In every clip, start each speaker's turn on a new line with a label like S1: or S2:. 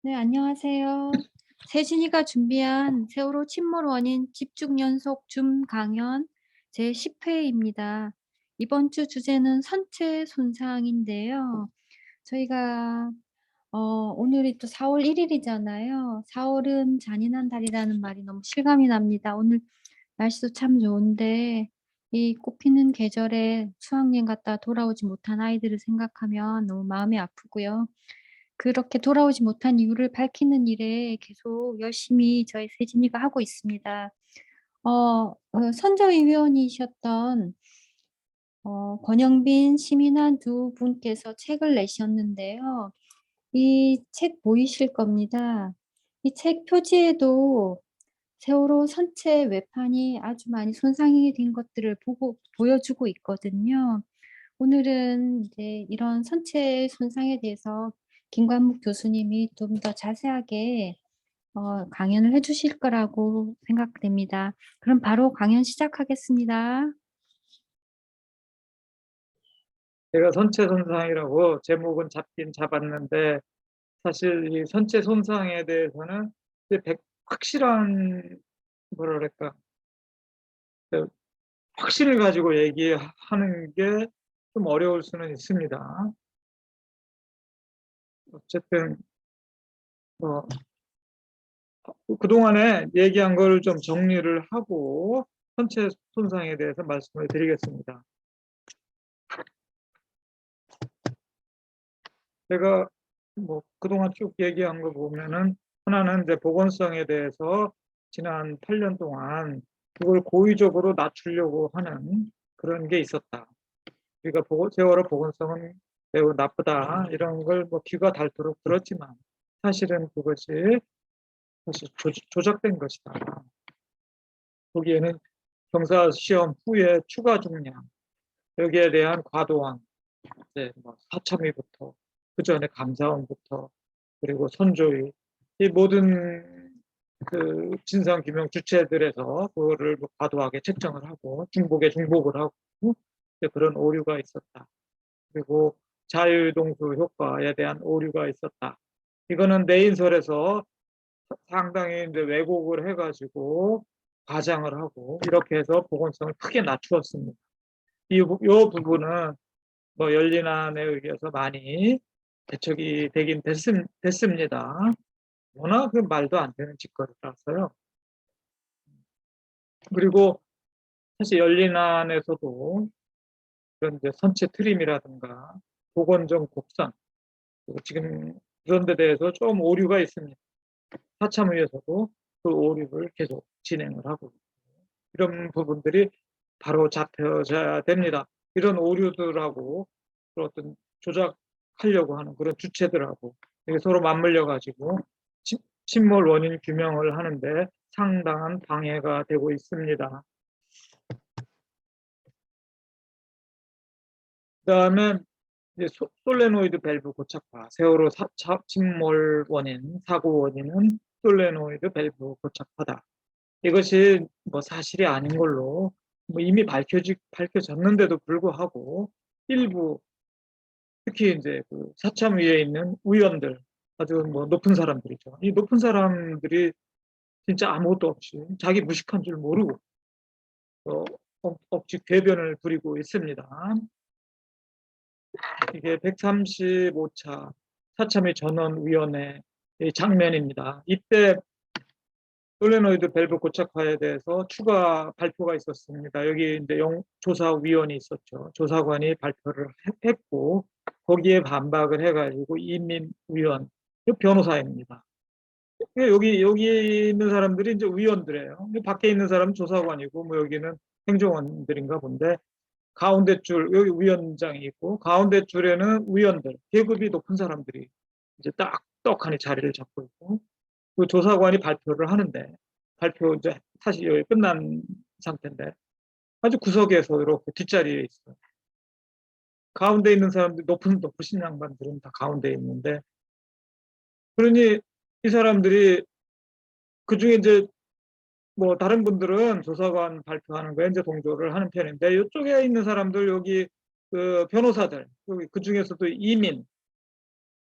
S1: 네, 안녕하세요. 세진이가 준비한 세월호 침몰 원인 집중 연속 줌 강연 제 10회입니다. 이번 주 주제는 선체 손상인데요. 저희가 오늘이 또 4월 1 일이잖아요. 4월은 잔인한 달이라는 말이 너무 실감이 납니다. 오늘 날씨도 참 좋은데 이 꽃피는 계절에 수학여행 갔다 돌아오지 못한 아이들을 생각하면 너무 마음이 아프고요. 그렇게 돌아오지 못한 이유를 밝히는 일에 계속 열심히 저희 세진이가 하고 있습니다. 선저위원이셨던 권영빈, 시민한 두 분께서 책을 내셨는데요. 이 책 보이실 겁니다. 이 책 표지에도 세월호 선체 외판이 아주 많이 손상이 된 것들을 보여주고 있거든요. 오늘은 이제 이런 선체 손상에 대해서 김관묵 교수님이 좀 더 자세하게 강연을 해 주실 거라고 생각됩니다. 그럼 바로 강연 시작하겠습니다.
S2: 제가 선체 손상이라고 제목은 잡긴 잡았는데 사실 이 선체 손상에 대해서는 이제 확실한 뭐라 그럴까 그 확신을 가지고 얘기하는 게 좀 어려울 수는 있습니다. 어쨌든 뭐 그동안에 얘기한 걸 좀 정리를 하고 선체 손상에 대해서 말씀을 드리겠습니다. 제가 뭐 그동안 쭉 얘기한 거 보면은 하나는 이제 보건성에 대해서 지난 8년 동안 그걸 고의적으로 낮추려고 하는 그런 게 있었다. 우리가 세월호 보건성은 매우 나쁘다 이런 걸 뭐 귀가 닳도록 들었지만 사실은 그것이 사실 조작된 것이다. 거기에는 경사 시험 후에 추가 중량 여기에 대한 과도한 이제 뭐 사참위부터 그 전에 감사원부터 그리고 선조위 이 모든 그 진상 규명 주체들에서 그거를 뭐 과도하게 책정을 하고 중복에 중복을 하고 그런 오류가 있었다. 그리고 자율동수 효과에 대한 오류가 있었다. 이거는 내인설에서 상당히 이제 왜곡을 해가지고 과장을 하고 이렇게 해서 보건성을 크게 낮추었습니다. 이 부분은 뭐 열린안에 의해서 많이 대척이 되긴 됐습니다. 워낙 그 말도 안 되는 짓거리라서요. 그리고 사실 열린안에서도 그런 이제 선체 트림이라든가 보건정 곡선 지금 그런 데 대해서 좀 오류가 있습니다. 사참위에서도 그 오류를 계속 진행을 하고 이런 부분들이 바로 잡혀져야 됩니다. 이런 오류들하고 어떤 조작하려고 하는 그런 주체들하고 서로 맞물려 가지고 침몰 원인 규명을 하는데 상당한 방해가 되고 있습니다. 그다음에 이제 솔레노이드 밸브 고착화, 세월호 침몰 원인, 사고 원인은 솔레노이드 밸브 고착화다. 이것이 뭐 사실이 아닌 걸로 뭐 이미 밝혀졌는데도 불구하고 일부 특히 이제 그 사참 위에 있는 위원들 아주 뭐 높은 사람들이죠. 이 높은 사람들이 진짜 아무것도 없이 자기 무식한 줄 모르고 억지 궤변을 부리고 있습니다. 이게 135차 사참위 전원위원회 장면입니다. 이때 솔레노이드 밸브 고착화에 대해서 추가 발표가 있었습니다. 여기 이제 조사위원이 있었죠. 조사관이 발표를 했고 거기에 반박을 해가지고 이민위원 변호사입니다. 여기 있는 사람들이 이제 위원들이에요. 밖에 있는 사람은 조사관이고 뭐 여기는 행정원들인가 본데 가운데 줄 여기 위원장이 있고 가운데 줄에는 위원들 계급이 높은 사람들이 이제 딱 떡하니 자리를 잡고 있고 그 조사관이 발표를 하는데 발표 이제 사실 여기 끝난 상태인데 아주 구석에서 이렇게 뒷자리에 있어요. 가운데 있는 사람들 높으신 양반들은 다 가운데 있는데 그러니 이 사람들이 그 중에 이제 뭐 다른 분들은 조사관 발표하는 거에 이제 동조를 하는 편인데 이쪽에 있는 사람들 여기 그 변호사들 여기 그 중에서도 이민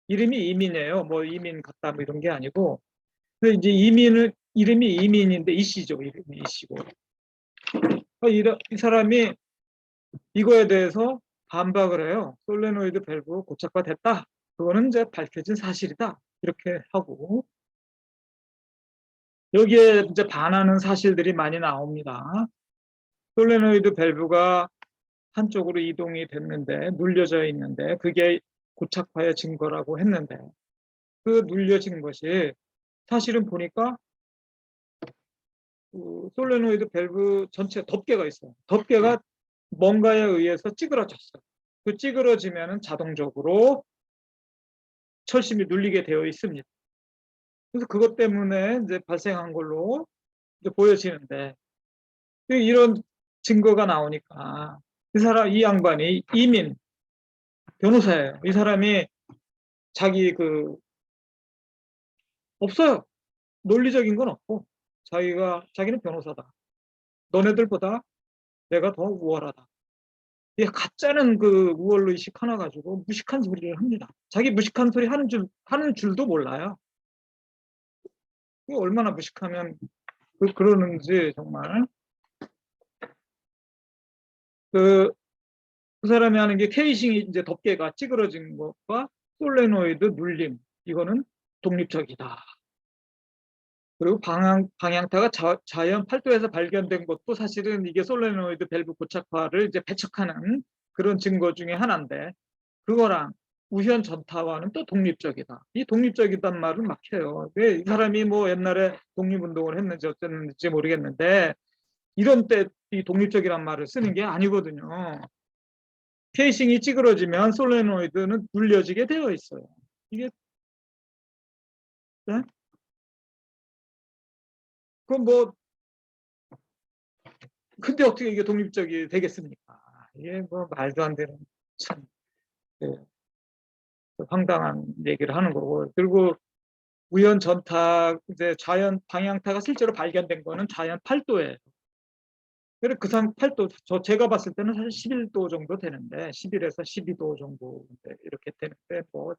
S2: 이름이 이민이에요. 뭐 이민 갔다 뭐 이런 게 아니고. 근데 이제 이름이 이민인데 이씨죠. 이름이 이씨고. 이 사람이 이거에 대해서 반박을 해요. 솔레노이드 밸브 고착화됐다. 그거는 이제 밝혀진 사실이다. 이렇게 하고 여기에 이제 반하는 사실들이 많이 나옵니다. 솔레노이드 밸브가 한쪽으로 이동이 됐는데 눌려져 있는데 그게 고착화의 증거라고 했는데 그 눌려진 것이 사실은 보니까 그 솔레노이드 밸브 전체 덮개가 있어요. 덮개가 뭔가에 의해서 찌그러졌어요. 그 찌그러지면은 자동적으로 철심이 눌리게 되어 있습니다. 그래서 그것 때문에 이제 발생한 걸로 이제 보여지는데 이런 증거가 나오니까 이 양반이 이민 변호사예요. 이 사람이 자기 없어요. 논리적인 건 없고 자기는 변호사다. 너네들보다 내가 더 우월하다. 이 가짜는 그 우월로 의식 하나 가지고 무식한 소리를 합니다. 자기 무식한 소리 하는 줄도 몰라요. 얼마나 무식하면 그러는지 정말 그 사람이 하는 게 케이싱이 이제 덮개가 찌그러진 것과 솔레노이드 눌림 이거는 독립적이다. 그리고 방향타가 자연 팔도에서 발견된 것도 사실은 이게 솔레노이드 밸브 고착화를 이제 배척하는 그런 증거 중에 하나인데 그거랑 우현 전타와는 또 독립적이다. 이 독립적이란 말은 막혀요. 이 사람이 뭐 옛날에 독립운동을 했는지 어쨌는지 모르겠는데 이런 때 이 독립적이란 말을 쓰는 게 아니거든요. 케이싱이 찌그러지면 솔레노이드는 눌려지게 되어 있어요. 이게 네? 그럼 뭐 근데 어떻게 이게 독립적이 되겠습니까? 이게 뭐 말도 안 되는 참 네, 황당한 얘기를 하는 거고 그리고 우연 전타 이제 자연 방향타가 실제로 발견된 거는 자연 8도예요. 그래서 그상 8도 제가 봤을 때는 사실 11도 정도 되는데 11에서 12도 정도 이렇게 되는데 뭐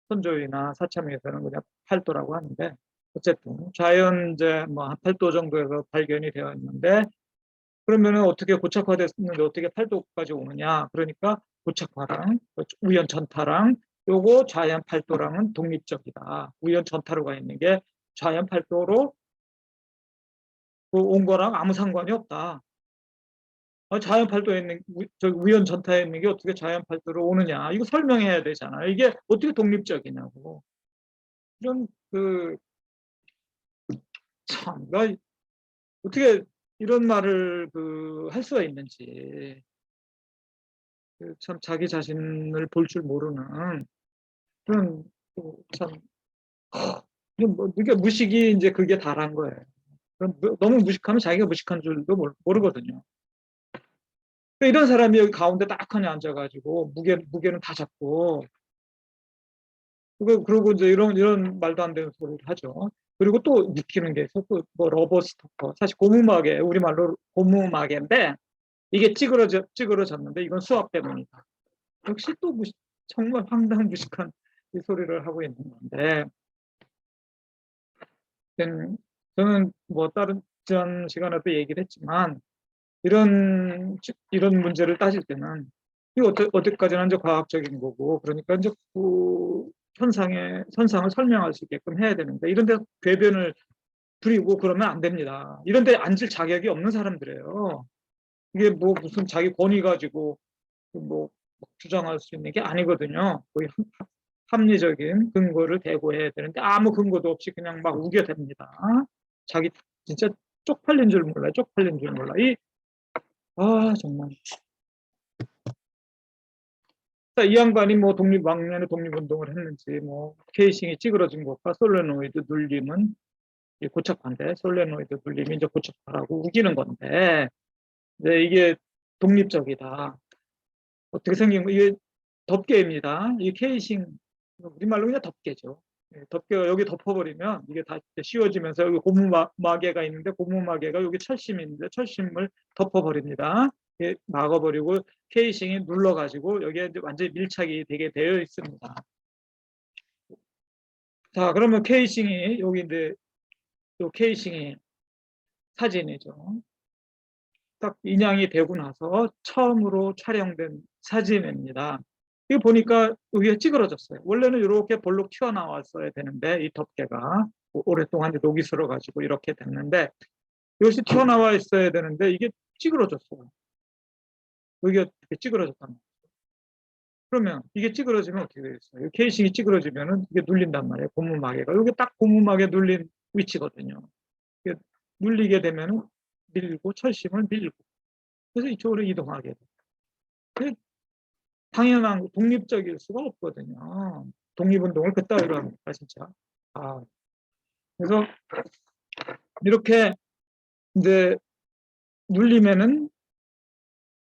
S2: 선조위나 사참위에서는 그냥 8도라고 하는데 어쨌든 자연 이제 뭐 8도 정도에서 발견이 되어 있는데 그러면은 어떻게 고착화됐는데 어떻게 8도까지 오느냐? 그러니까 고착화랑 우연 전타랑 요거 자연 8도랑은 독립적이다. 우연 전타로 가 있는 게 자연 8도로 온 거랑 아무 상관이 없다. 자연 8도에 있는 우연 전타에 있는 게 어떻게 자연 8도로 오느냐? 이거 설명해야 되잖아요. 이게 어떻게 독립적이냐고. 이런 참 어떻게 이런 말을 할 수가 있는지 참 자기 자신을 볼 줄 모르는 그런 참 이게 무식이 이제 그게 다란 거예요. 그럼 너무 무식하면 자기가 무식한 줄도 모르거든요. 이런 사람이 여기 가운데 딱하니 앉아가지고 무게는 다 잡고 그리고 이제 이런 말도 안 되는 소리를 하죠. 그리고 또 웃기는 게 있어. 또뭐 러버 스토커 사실 고무마개 우리말로 고무마개인데 이게 찌그러졌는데 이건 수압 때문이다. 역시 또 정말 무식한 이 소리를 하고 있는 건데 저는 뭐 다른 지난 시간에도 얘기를 했지만 이런 문제를 따질 때는 이 어디까지나 이제 과학적인 거고 그러니까 이제 그 선상을 설명할 수 있게끔 해야 되는데 이런 데 궤변을 부리고 그러면 안 됩니다. 이런 데 앉을 자격이 없는 사람들이에요. 이게 뭐 무슨 자기 권위 가지고 뭐 주장할 수 있는 게 아니거든요. 거의 합리적인 근거를 대고해야 되는데 아무 근거도 없이 그냥 막 우겨댑니다. 자기 진짜 쪽팔린 줄 몰라. 쪽팔린 줄 몰라. 정말. 이 양반이 뭐 왕년에 독립운동을 했는지 뭐 케이싱이 찌그러진 것과 솔레노이드 눌림은 고착화인데 솔레노이드 눌림이 이제 고착화라고 우기는 건데 이게 독립적이다. 어떻게 생긴 거 이게 덮개입니다. 이 케이싱 우리말로 그냥 덮개죠. 덮개가 여기 덮어버리면 이게 다 씌워지면서 여기 고무마개가 있는데 고무마개가 여기 철심인데 철심을 덮어버립니다. 막아버리고 케이싱이 눌러가지고 여기에 완전히 밀착이 되게 되어 있습니다. 자, 그러면 케이싱이 여기 이제 요 케이싱이 사진이죠. 딱 인양이 되고 나서 처음으로 촬영된 사진입니다. 이거 보니까 여기가 찌그러졌어요. 원래는 이렇게 볼록 튀어나왔어야 되는데 이 덮개가 오랫동안 녹이 슬어 가지고 이렇게 됐는데 이것이 튀어나와 있어야 되는데 이게 찌그러졌어요. 여기가 이렇게 찌그러졌단 말이에요. 그러면 이게 찌그러지면 어떻게 되겠어요? 케이싱이 찌그러지면은 이게 눌린단 말이에요. 고무마개가. 이게 딱 고무마개 눌린 위치거든요. 이게 눌리게 되면은 밀고 철심을 밀고 그래서 이쪽으로 이동하게 돼요. 당연한 독립적일 수가 없거든요. 독립운동을 그따위로 합니까 진짜. 아, 그래서 이렇게 이제 눌리면은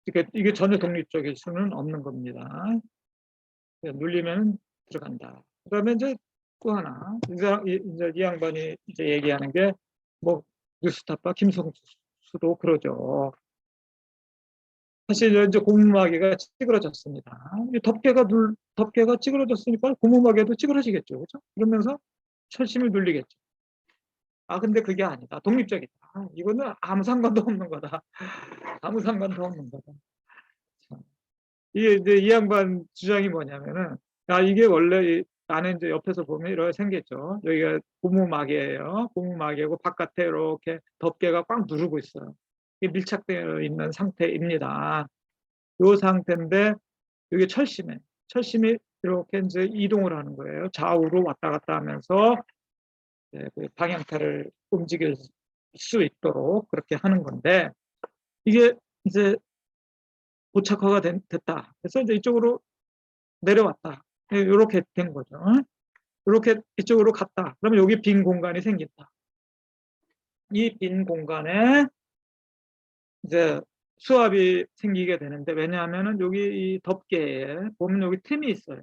S2: 이게 전혀 독립적일 수는 없는 겁니다. 눌리면 들어간다. 그다음에 이제 또 하나 이제 이 양반이 이제 얘기하는 게 뭐 뉴스타파 김성수도 그러죠. 사실 이제 고무마개가 찌그러졌습니다. 이 덮개가 찌그러졌으니까 고무마개도 찌그러지겠죠, 그렇죠? 그러면서 철심을 눌리겠죠. 아, 근데 그게 아니다. 독립적이다. 이거는 아무 상관도 없는 거다. 아무 상관도 없는 거다. 이게 이제 이 양반 주장이 뭐냐면은, 야, 이게 원래 나는 이제 옆에서 보면 이렇게 생겼죠. 여기가 고무마개예요. 고무마개고 바깥에 이렇게 덮개가 꽉 누르고 있어요. 이게 밀착되어 있는 상태입니다. 이 상태인데 이게 철심이 이렇게 이제 이동을 하는 거예요. 좌우로 왔다 갔다 하면서 그 방향타를 움직일 수 있도록 그렇게 하는 건데 이게 이제 고착화가 됐다. 그래서 이제 이쪽으로 내려왔다. 이렇게 된 거죠. 이렇게 이쪽으로 갔다. 그러면 여기 빈 공간이 생긴다. 이 빈 공간에 이제 수압이 생기게 되는데 왜냐하면은 여기 이 덮개에 보면 여기 틈이 있어요.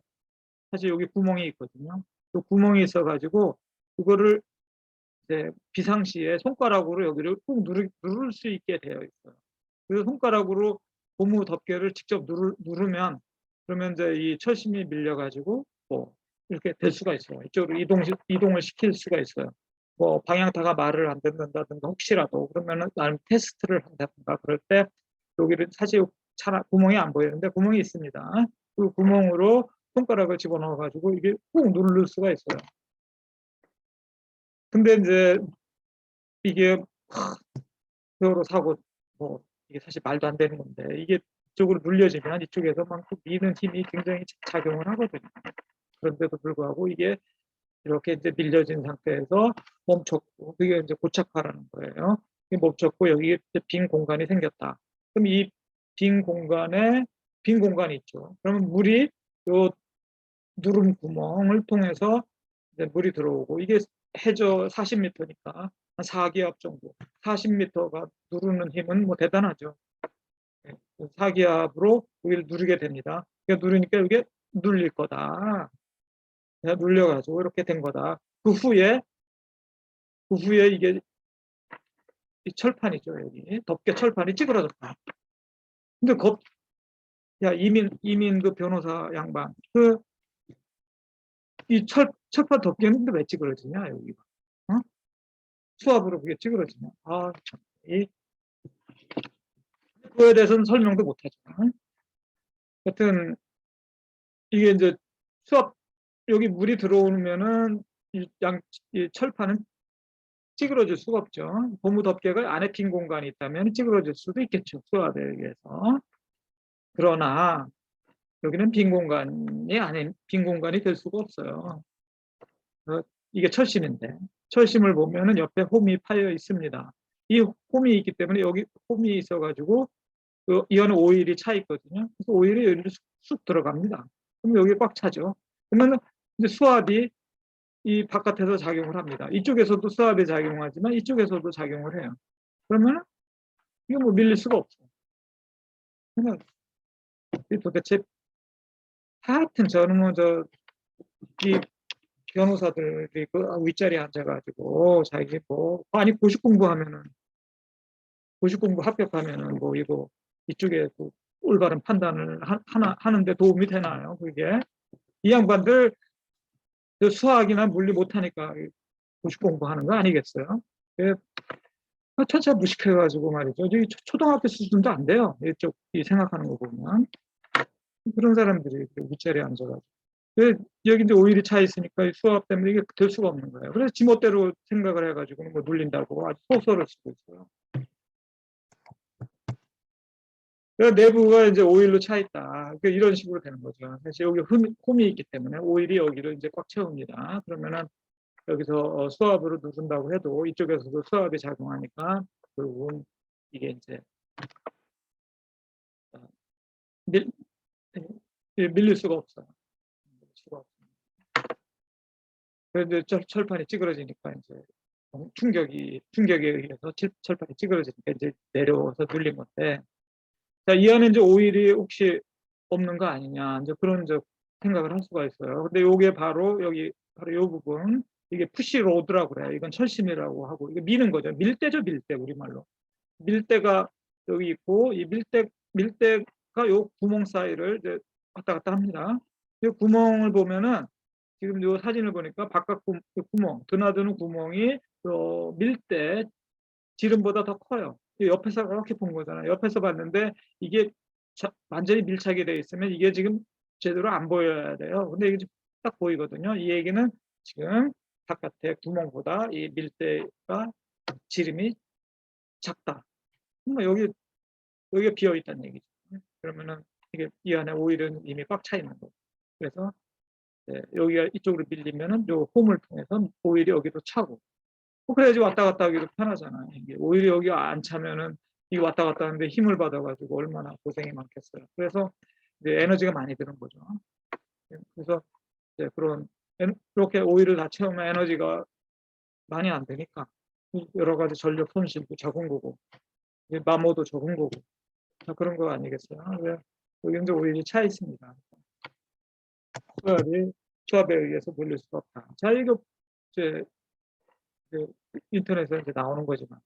S2: 사실 여기 구멍이 있거든요. 그 구멍이 있어가지고 그거를 이제 비상시에 손가락으로 여기를 꾹 누를 수 있게 되어 있어요. 그래서 손가락으로 고무 덮개를 직접 누르면 그러면 이제 이 철심이 밀려가지고 뭐 이렇게 될 수가 있어요. 이쪽으로 이동을 시킬 수가 있어요. 뭐 방향타가 말을 안 듣는다든가 혹시라도 그러면은 나름 테스트를 한다든가 그럴 때 여기를 사실 구멍이 안 보이는데 구멍이 있습니다. 그 구멍으로 손가락을 집어넣어 가지고 이게 꾹 누를 수가 있어요. 근데 이제 이게 세월호 사고 뭐 이게 사실 말도 안 되는 건데 이게 이쪽으로 눌려지면 이쪽에서 막 미는 힘이 굉장히 작용을 하거든요. 그런데도 불구하고 이게 이렇게 이제 밀려진 상태에서 멈췄고 그게 이제 고착화라는 거예요. 멈췄고 여기에 빈 공간이 생겼다. 그럼 이 빈 공간에 빈 공간이 있죠. 그러면 물이 요 누름 구멍을 통해서 이제 물이 들어오고 이게 해저 40m니까 한 4기압 정도. 40m가 누르는 힘은 뭐 대단하죠. 4기압으로 여기를 누르게 됩니다. 그러니까 누르니까 이게 눌릴 거다. 눌려가지고 이렇게 된 거다. 그 후에 이게 이 철판이죠. 여기 덮개 철판이 찌그러졌다. 근데 야, 이민 그 변호사 양반 이 철판 덮개는 왜 찌그러지냐 여기가. 어? 수압으로 그게 찌그러지냐. 아, 참. 그거에 대해서는 설명도 못하죠. 하여튼 이게 이제 수압 여기 물이 들어오면은 이 철판은 찌그러질 수가 없죠. 고무 덮개가 안에 빈 공간이 있다면 찌그러질 수도 있겠죠. 수압에 의해서. 그러나 여기는 빈 공간이 될 수가 없어요. 이게 철심인데 철심을 보면은 옆에 홈이 파여 있습니다. 이 홈이 있기 때문에 여기 홈이 있어가지고 이 안에 오일이 차 있거든요. 그래서 오일이 여기로 쑥 들어갑니다. 그럼 여기 꽉 차죠. 그러면 이제 수압이 이 바깥에서 작용을 합니다. 이쪽에서도 수압이 작용하지만 이쪽에서도 작용을 해요. 그러면 이거 뭐 밀릴 수가 없어요. 그냥 도대체 하여튼 저는 이 변호사들이 그 윗자리에 앉아가지고 자기 뭐 아니 고시 공부 합격하면은 뭐 이거 이쪽에 그 올바른 판단을 하는데 도움이 되나요? 그게 이 양반들 수학이나 물리 못하니까 고시 공부하는 거 아니겠어요? 예, 차차 무식해가지고 말이죠. 저기 초등학교 수준도 안 돼요. 이쪽 생각하는 거 보면 그런 사람들이 윗자리에 앉아가지고 여기 이제 오일이 차 있으니까 수학 때문에 이게 될 수가 없는 거예요. 그래서 지멋대로 생각을 해가지고 뭐 눌린다고 아주 소설을 쓰고 있어요. 그러니까 내부가 이제 오일로 차 있다. 그러니까 이런 식으로 되는 거죠. 그래서 여기 홈이 있기 때문에 오일이 여기를 이제 꽉 채웁니다. 그러면은 여기서 수압으로 누른다고 해도 이쪽에서도 수압이 작용하니까 결국은 이게 이제 밀, 밀릴 수가 없어요. 밀릴 수가 없어요. 그런데 철판이 찌그러지니까 이제 충격에 의해서 철판이 찌그러지니까 이제 내려와서 눌린 건데, 자, 이 안에 이제 오일이 혹시 없는 거 아니냐, 이제 그런 이제 생각을 할 수가 있어요. 근데 요게 바로 여기 바로 요 부분, 이게 푸시 로드라고 그래요. 이건 철심이라고 하고, 이게 미는 거죠. 밀대죠, 밀대, 우리말로. 밀대가 여기 있고, 이 밀대가 요 구멍 사이를 이제 왔다 갔다 합니다. 이 구멍을 보면은 지금 요 사진을 보니까 바깥 구멍, 드나드는 구멍이 밀대 지름보다 더 커요. 옆에서 이렇게 본 거잖아요. 옆에서 봤는데 이게 완전히 밀착이 되어 있으면 이게 지금 제대로 안 보여야 돼요. 근데 이게 딱 보이거든요. 이 얘기는 지금 바깥의 구멍보다 이 밀대가 지름이 작다. 여기가 비어 있다는 얘기죠. 그러면은 이게 이 안에 오일은 이미 꽉 차 있는 거죠. 그래서 여기가 이쪽으로 밀리면은 요 홈을 통해서 오일이 여기도 차고. 그래야지 왔다 갔다 하기도 편하잖아요. 이게 오일이 여기 안 차면은 이 왔다 갔다 하는데 힘을 받아가지고 얼마나 고생이 많겠어요. 그래서 이제 에너지가 많이 드는 거죠. 그래서 이제 그런 이렇게 오일을 다 채우면 에너지가 많이 안 되니까 여러 가지 전력 손실도 적은 거고 마모도 적은 거고 그런 거 아니겠어요? 여기 이제 오일이 차 있습니다. 수압에 의해서 몰릴 수가 없다. 자, 이거 이제 인터넷에 이제 나오는 거지만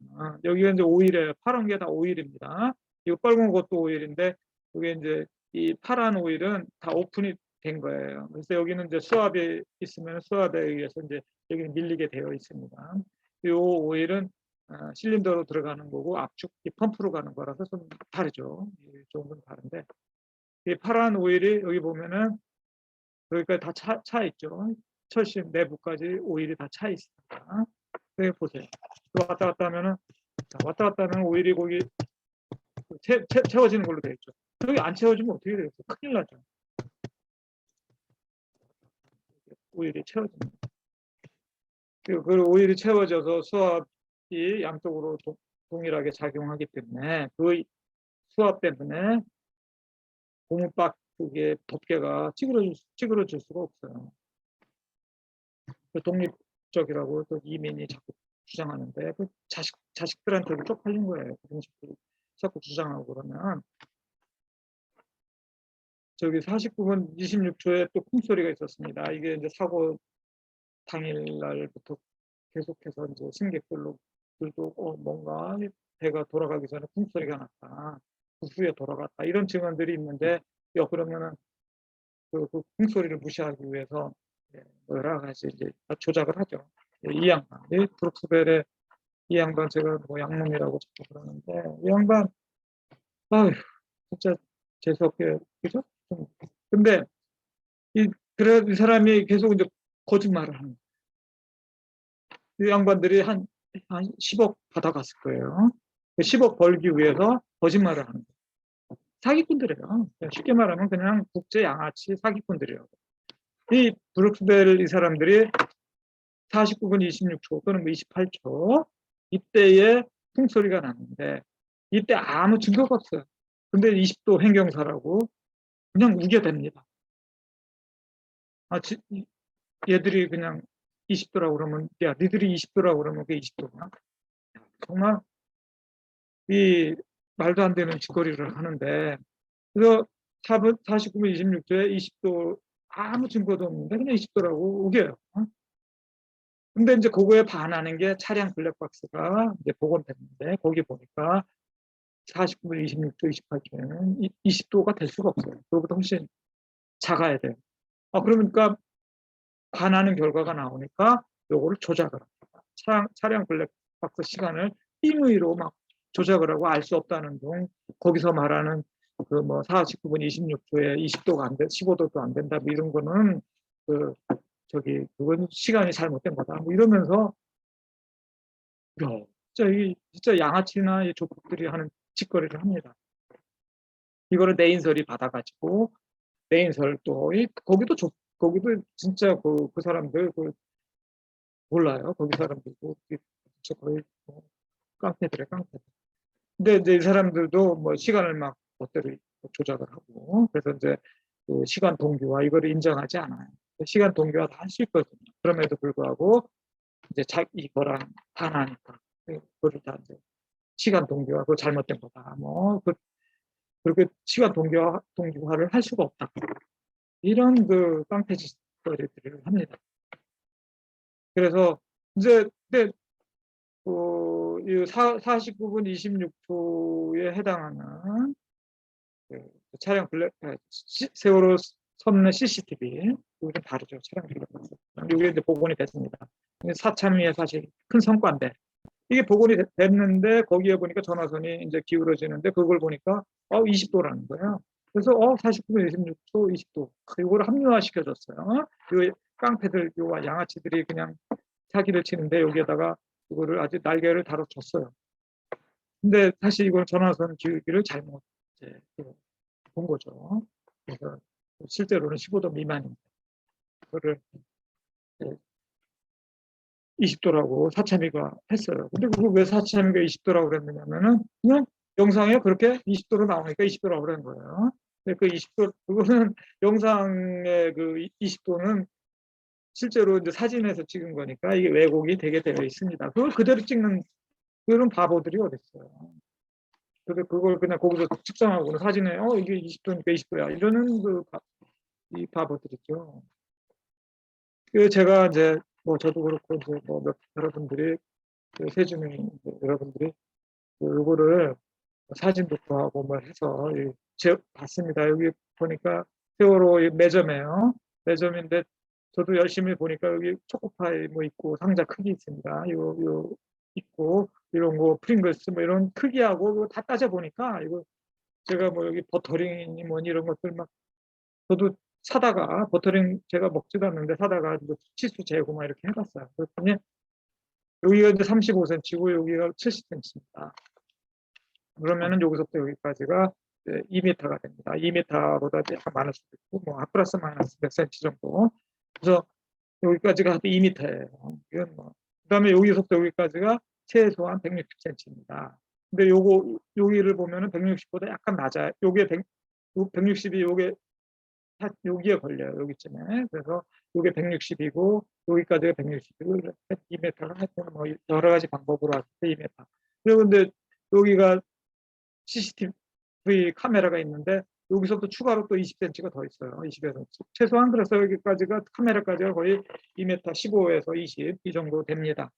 S2: 여기가 이제 오일에 파란 게 다 오일입니다. 이거 빨간 것도 오일인데 이게 이제 이 파란 오일은 다 오픈이 된 거예요. 그래서 여기는 이제 수압이 있으면 수압에 의해서 이제 여기는 밀리게 되어 있습니다. 이 오일은 실린더로 들어가는 거고 압축 펌프로 가는 거라서 좀 다르죠. 조금 다른데 이 파란 오일이 여기 보면은 여기까지 다 차 있죠. 철심 내부까지 오일이 다 차 있습니다. 여기 보세요. 왔다 갔다 하면은 왔다 갔다 하면 오일이 거기 채워지는 걸로 되어 있죠. 여기 안 채워지면 어떻게 되겠어요? 큰일 나죠. 오일이 채워집니다. 그리고 오일이 채워져서 수압이 양쪽으로 동일하게 작용하기 때문에 그 수압 때문에 고무박 그게 덮개가 찌그러질 수가 없어요. 독립적이라고 또 이민이 자꾸 주장하는데 그 자식들한테도 쪽팔린 거예요. 그런 식으로 자꾸 주장하고 그러면 저기 49분 26초에 또 쿵소리가 있었습니다. 이게 이제 사고 당일날부터 계속해서 이제 승객들도 뭔가 배가 돌아가기 전에 쿵소리가 났다. 그 후에 돌아갔다. 이런 증언들이 있는데 그러면은 그 쿵소리를 무시하기 위해서 여러 가지 이제 조작을 하죠. 이 양반, 브룩스벨의 이 양반 제가 뭐 양놈이라고 자꾸 그러는데 이 양반 아휴 진짜 재수없게 그죠? 근데 그래 이 사람이 계속 이제 거짓말을 하는 이 양반들이 한 10억 받아갔을 거예요. 10억 벌기 위해서 거짓말을 하는 거예요. 사기꾼들이에요. 쉽게 말하면 그냥 국제 양아치 사기꾼들이에요. 이 브룩스벨 이 사람들이 49분 26초 또는 28초 이때에 풍소리가 났는데 이때 아무 증거가 없어요. 근데 20도 행경사라고 그냥 우겨댑니다. 얘들이 그냥 20도라고 그러면 야 니들이 20도라고 그러면 그게 20도구나. 정말 이 말도 안 되는 짓거리를 하는데 그래서 49분 26초에 20도 아무 증거도 없는데 그냥 20도라고 우겨요. 근데 이제 그거에 반하는 게 차량 블랙박스가 이제 복원됐는데 거기 보니까 49분 26초 28초에는 20도가 될 수가 없어요. 그거보다 훨씬 작아야 돼요. 그러니까 반하는 결과가 나오니까 요거를 조작을 합니다. 차량 블랙박스 시간을 임의로 막 조작을 하고 알 수 없다는 둥, 거기서 말하는 그 뭐 49분 26초에 20도가 안 돼, 15도도 안 된다, 뭐 이런 거는 그건 시간이 잘못된 거다, 뭐 이러면서, 야, 진짜 양아치나 이 조폭들이 하는 짓거리를 합니다. 이거를 내인설이 받아가지고, 내인설 또, 거기도 진짜 그 사람들, 몰라요. 거기 사람들도, 거의 뭐 깡패들의 깡패들. 근데 이제 이 사람들도 뭐 시간을 막 멋대로 조작을 하고, 그래서 이제 그 시간 동기화 이거를 인정하지 않아요. 시간 동기화 다 할 수 있거든요. 그럼에도 불구하고 이제 이거랑 반하니까 그거를 다 이제 시간 동기화 그거 잘못된 거다. 뭐 그렇게 시간 동기화를 할 수가 없다. 이런 그 깡패 짓거리들을 합니다. 그래서 이제 근데 이 49분 26초에 해당하는 그 차량 세월호 선내 CCTV, 이거 좀 다르죠. 차량 블랙박스. 이게 이제 복원이 됐습니다. 사참위의 사실 큰 성과인데, 이게 복원이 됐는데, 거기에 보니까 전화선이 이제 기울어지는데, 그걸 보니까, 20도라는 거예요. 그래서, 49분 26초, 20도. 이걸 합리화시켜줬어요. 요 깡패들, 요 양아치들이 그냥 사기를 치는데, 여기에다가 이거를 아주 날개를 달아줬어요. 근데 사실 이걸 전화선 기울기를 잘못 이제 본 거죠. 그래서 실제로는 15도 미만입니다. 그거를 20도라고 사참위가 했어요. 근데 그걸 왜 사참위가 20도라고 그랬느냐면은 그냥 영상에 그렇게 20도로 나오니까 20도라고 그런 거예요. 근데 그 20도, 그거는 영상의 그 20도는 실제로 이제 사진에서 찍은 거니까 이게 왜곡이 되게 되어 있습니다. 그걸 그대로 찍는 그런 바보들이 어딨어요. 그래서 그걸 그냥 거기서 측정하고는 사진에 이게 20도니까 20도야 이러는 이 바보들이죠. 그 제가 이제 뭐 저도 그렇고 이제 뭐 여러분들이 세준이 여러분들이 요거를 사진도 구하고 뭐 해서 봤습니다. 여기 보니까 세월호 매점이에요. 매점인데 저도 열심히 보니까 여기 초코파이 뭐 있고 상자 크기 있습니다. 요 있고 이런 거 프링글스 뭐 이런 크기하고 다 따져 보니까 이거 제가 뭐 여기 버터링이 뭐니 이런 것들 막 저도 사다가 버터링 제가 먹지도 않는데 사다가 치수 재고 막 이렇게 해봤어요. 그랬더니 여기가 이제 35cm고 여기가 70cm입니다. 그러면은 여기서부터 여기까지가 2m가 됩니다. 2m보다 약간 많을 수도 있고 뭐 플러스 마이너스 몇 cm 정도. 그래서 여기까지가 2m예요. 이건 뭐 그다음에 여기서부터 여기까지가 최소한 160cm입니다. 근데 여기를 보면은 160보다 약간 낮아요. 요게 160이 요게 여기에 걸려요. 여기쯤에. 그래서 요게 160이고 여기까지가 160이고 2m가 하여튼 뭐 여러 가지 방법으로 할 때 2m. 그리고 근데 여기가 CCTV 카메라가 있는데 여기서부터 추가로 또 20cm가 더 있어요. 20에서 최소한 그래서 여기까지가 카메라까지가 거의 2m 15에서 20 이 정도 됩니다.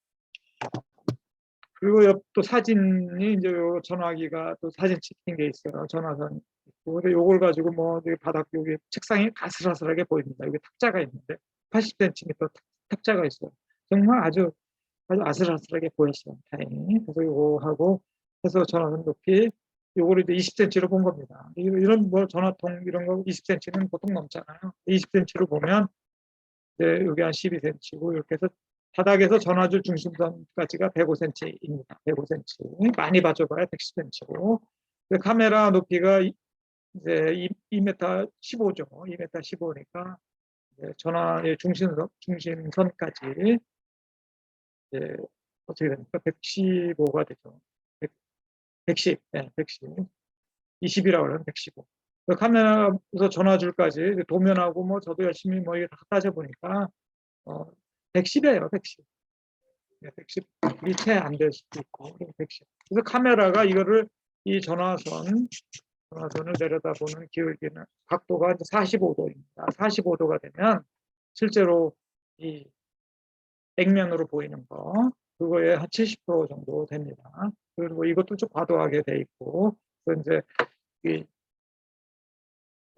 S2: 그리고 옆 또 사진이 이제 요 전화기가 또 사진 찍힌 게 있어요. 전화선 있고. 근데 요걸 가지고 뭐 바닥 여기 책상이 아슬아슬하게 보입니다. 여기 탁자가 있는데 80cm 탁자가 있어요. 정말 아주 아슬아슬하게 보였어요. 다행히. 그래서 요거 하고 해서 전화선 높이 요거를 이제 20cm로 본 겁니다. 이런 뭐 전화통 이런 거 20cm는 보통 넘잖아요. 20cm로 보면 이제 여기 한 12cm고 이렇게 해서 바닥에서 전화줄 중심선까지가 105cm입니다. 105cm. 많이 봐줘봐야 110cm고. 카메라 높이가 이제 2m 15죠. 2m 15니까 전화의 중심선까지 이제 어떻게 됩니까? 115가 되죠. 110, 네, 110. 20이라고 그러면 115. 그 카메라에서 전화줄까지 도면하고 뭐 저도 열심히 뭐 이게 다 따져보니까 110이에요, 110. 네, 110 밑에 안 될 수도 있고 110. 그래서 카메라가 이거를 이 전화선을 내려다보는 기울기는 각도가 이제 45도입니다. 45도가 되면 실제로 이 액면으로 보이는 거 그거에 한 70% 정도 됩니다. 그리고 이것도 좀 과도하게 돼 있고 그래서 이제 이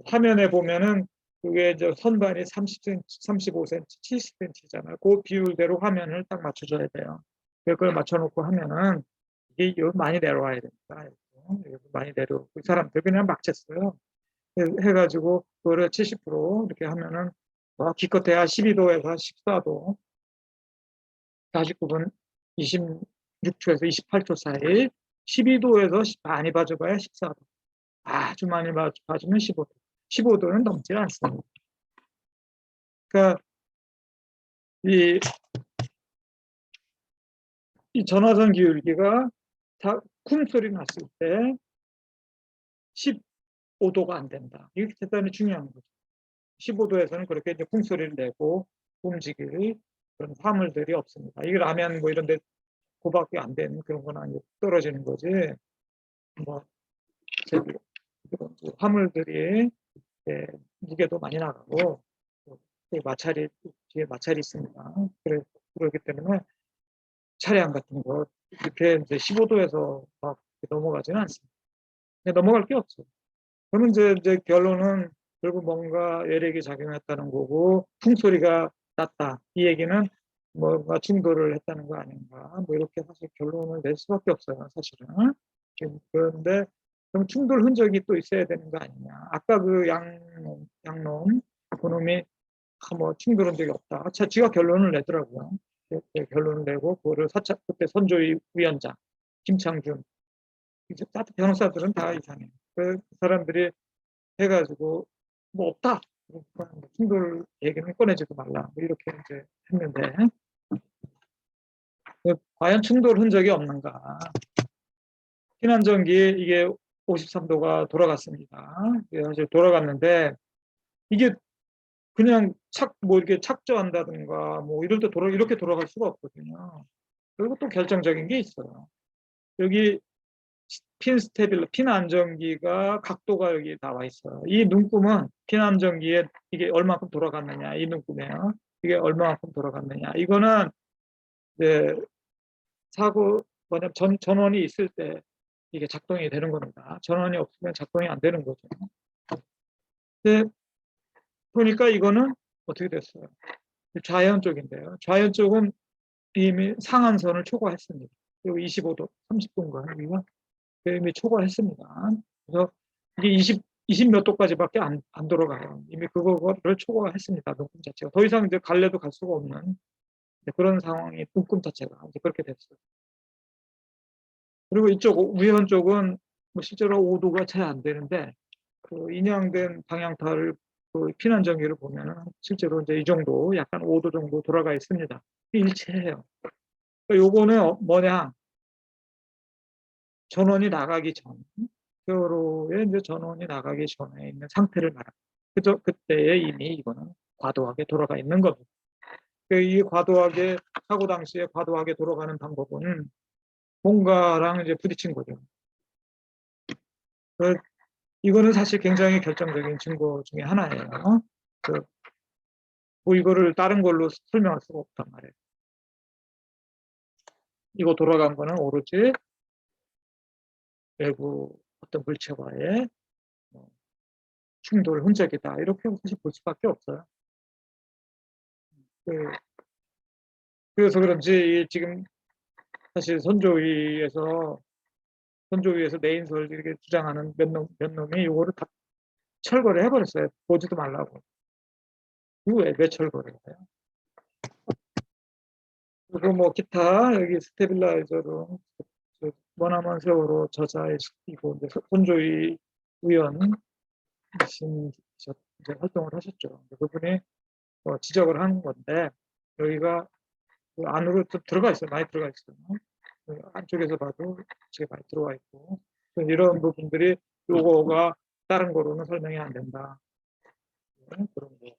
S2: 화면에 보면은 그게 이제 선반이 30cm, 35cm, 70cm잖아요. 그 비율대로 화면을 딱 맞춰줘야 돼요. 그걸 맞춰놓고 하면은 이게 많이 내려와야 됩니다. 많이 내려오고 이 사람들 그냥 막 쳤어요. 해가지고 그거를 70% 이렇게 하면은 기껏해야 12도에서 14도, 49분 26초에서 28초 사이, 12도에서 많이 봐줘봐야 14도, 아주 많이 봐주면 15도, 15도는 넘지 않습니다. 그러니까 이 전화선 기울기가 쿵소리 났을 때 15도가 안 된다. 이게 대단히 중요한 거죠. 15도에서는 그렇게 이제 쿵소리를 내고 움직일 그런 화물들이 없습니다. 이게 라면 뭐 이런 데 그밖에 안 되는 그런 건 아니고 떨어지는 거지. 뭐 화물들이 무게도 많이 나가고 마찰이 뒤에 마찰이 있습니다. 그렇기 때문에 차량 같은 거 이렇게 이제 15도에서 막 넘어가지는 않습니다. 넘어갈 게 없어요. 그러면 이제 결론은 결국 뭔가 외력이 작용했다는 거고 풍소리가 났다. 이 얘기는 뭔가 충돌을 했다는 거 아닌가. 뭐 이렇게 사실 결론을 낼 수밖에 없어요. 사실은. 그런데 그럼 충돌 흔적이 또 있어야 되는 거 아니냐. 아까 그 양놈 그놈이 뭐 충돌 흔적이 없다. 지가 결론을 내더라고요. 결론을 내고 그거를 그때 선조위 위원장 김창준 이제 변호사들은 다 이상해요. 그 사람들이 해가지고 뭐 없다. 충돌 얘기는 꺼내지도 말라. 뭐 이렇게 이제 했는데 과연 충돌 흔적이 없는가? 피난전기 이게 53도가 돌아갔습니다. 사실 돌아갔는데 이게 그냥 뭐 이렇게 착조한다든가 뭐 이럴 때 이렇게 돌아갈 수가 없거든요. 그리고 또 결정적인 게 있어요. 여기 핀 안정기가 각도가 여기 나와 있어요. 이 눈금은 핀 안정기에 이게 얼마큼 돌아갔느냐, 이 눈금에요. 이게 얼마만큼 돌아갔느냐. 이거는 이제 사고 뭐냐면 전원이 있을 때 이게 작동이 되는 겁니다. 전원이 없으면 작동이 안 되는 거죠. 근데 보니까 이거는 어떻게 됐어요? 좌현 쪽인데요. 좌현 쪽은 이미 상한선을 초과했습니다. 여기 25도, 30도인가 여기가 이미 초과했습니다. 그래서 이게 20 몇 도까지밖에 안 돌아가요. 이미 그거를 초과했습니다. 눈금 자체가 더 이상 이제 갈래도 갈 수가 없는 그런 상황이 눈금 자체가 이제 그렇게 됐어요. 그리고 이쪽 위원 쪽은 뭐 실제로 5도가 채 안 되는데 그 인양된 방향타를 그 피난전기를 보면은 실제로 이제 이 정도 약간 5도 정도 돌아가 있습니다. 일체해요. 그러니까 요거는 뭐냐? 전원이 나가기 전, 세월호에 이제 전원이 나가기 전에 있는 상태를 말합니다. 그죠? 그때에 이미 이거는 과도하게 돌아가 있는 겁니다. 이 과도하게, 사고 당시에 과도하게 돌아가는 방법은 뭔가랑 이제 부딪힌 거죠. 이거는 사실 굉장히 결정적인 증거 중에 하나예요. 뭐 이거를 다른 걸로 설명할 수가 없단 말이에요. 이거 돌아간 거는 오로지 외부 어떤 물체와의 충돌 흔적이다. 이렇게 사실 볼 수밖에 없어요. 그래서 그런지 지금 사실 선조위에서 내인설 이렇게 주장하는 몇 놈이 이거를 다 철거를 해버렸어요. 보지도 말라고. 이거 왜 철거를 해요? 그리고 뭐 기타 여기 스테빌라이저로 머나먼 세월호 저자이고 선조위 위원 이제 활동을 하셨죠. 그분이 지적을 한 건데 여기가 그 안으로 들어가 있어요. 많이 들어가 있어요. 안쪽에서 봐도 되게 많이 들어가 있고 이런 부분들이 요거가 다른 거로는 설명이 안 된다. 그런 거.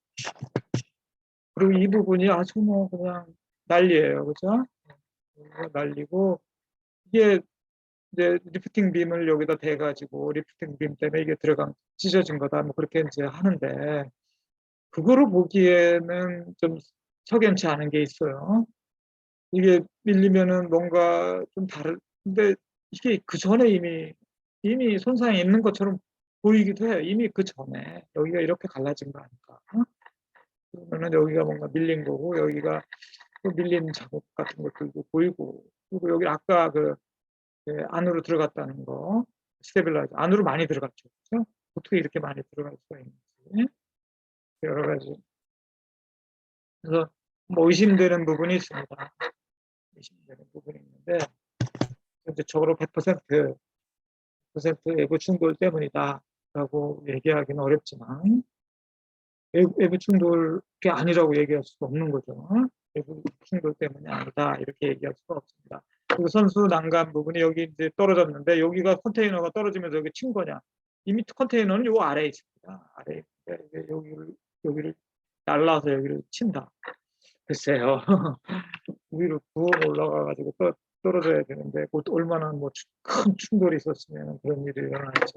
S2: 그리고 이 부분이 아주 뭐 그냥 난리예요. 그죠? 난리고 이게 이제 리프팅 빔을 여기다 대가지고 리프팅 빔 때문에 이게 찢어진 거다. 뭐 그렇게 이제 하는데 그거를 보기에는 좀 석연치 않은 게 있어요. 이게 밀리면은 뭔가 좀 다른데 이게 그 전에 이미 손상이 있는 것처럼 보이기도 해요. 이미 그 전에 여기가 이렇게 갈라진 거 아닐까. 그러면은 여기가 뭔가 밀린 거고 여기가 또 밀린 작업 같은 것들도 보이고, 그리고 여기 아까 안으로 들어갔다는 거, 스테빌라이저 안으로 많이 들어갔죠. 그렇죠? 어떻게 이렇게 많이 들어갈 수가 있는지 여러 가지. 그래서 뭐 의심되는 부분이 있습니다. 의심되는 부분이 있는데 적으로 100% 외부 충돌 때문이다라고 얘기하기는 어렵지만 외부 충돌이 아니라고 얘기할 수가 없는 거죠. 외부 충돌 때문이 아니다 이렇게 얘기할 수가 없습니다. 그리고 선수 난간 부분이 여기 이제 떨어졌는데 여기가 컨테이너가 떨어지면서 여기 친 거냐? 이미 컨테이너는 요 아래에 있습니다. 아래에 여기를 날라서 여기를 친다. 글쎄요. 위로 부어 올라가가지고 떨어져야 되는데 곧 얼마나 뭐 큰 충돌이 있었으면 그런 일이 일어날지.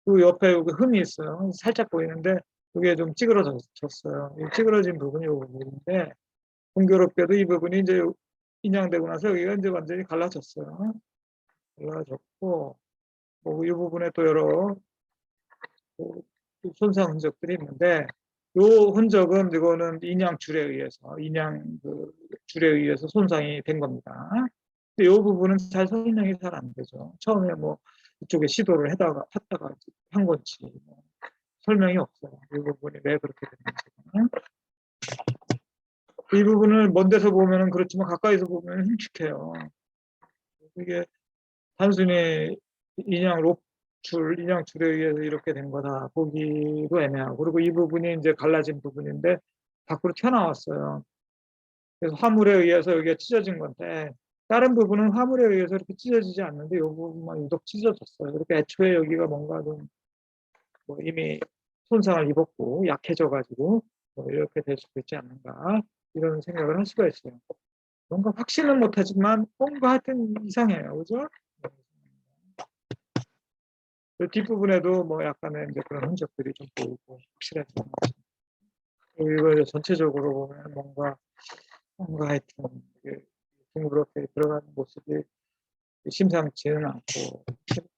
S2: 그 옆에 여기 흠이 있어요. 살짝 보이는데 그게 좀 찌그러졌어요. 이 찌그러진 부분이 이 부분인데 공교롭게도 이 부분이 이제 인양되고 나서 여기가 이제 완전히 갈라졌어요. 갈라졌고 뭐 이 부분에 또 여러 손상 흔적들이 있는데 이 흔적은 이거는 인양 줄에 의해서 줄에 의해서 손상이 된 겁니다. 근데 이 부분은 잘 설명이 잘 안 되죠. 처음에 뭐 이쪽에 시도를 했다가 한 건지 뭐 설명이 없어요. 이 부분이 왜 그렇게 됐는지는. 이 부분을 먼 데서 보면은 그렇지만 가까이서 보면 흉측해요. 이게 단순히 인양 줄에 의해서 이렇게 된 거다 보기도 애매하고, 그리고 이 부분이 이제 갈라진 부분인데 밖으로 튀어나왔어요. 그래서 화물에 의해서 여기가 찢어진 건데 다른 부분은 화물에 의해서 이렇게 찢어지지 않는데 이 부분만 유독 찢어졌어요. 그렇게 애초에 여기가 뭔가 좀 뭐 이미 손상을 입었고 약해져가지고 뭐 이렇게 될 수도 있지 않는가 이런 생각을 할 수가 있어요. 뭔가 확신은 못하지만 뭔가 하여튼 이상해요, 그죠? 그 뒷부분에도 뭐 약간의 이제 그런 흔적들이 좀 보이고 확실하지 않죠. 이걸 전체적으로 보면 뭔가 하여튼 둥그렇게 들어가는 모습이 심상치는 않고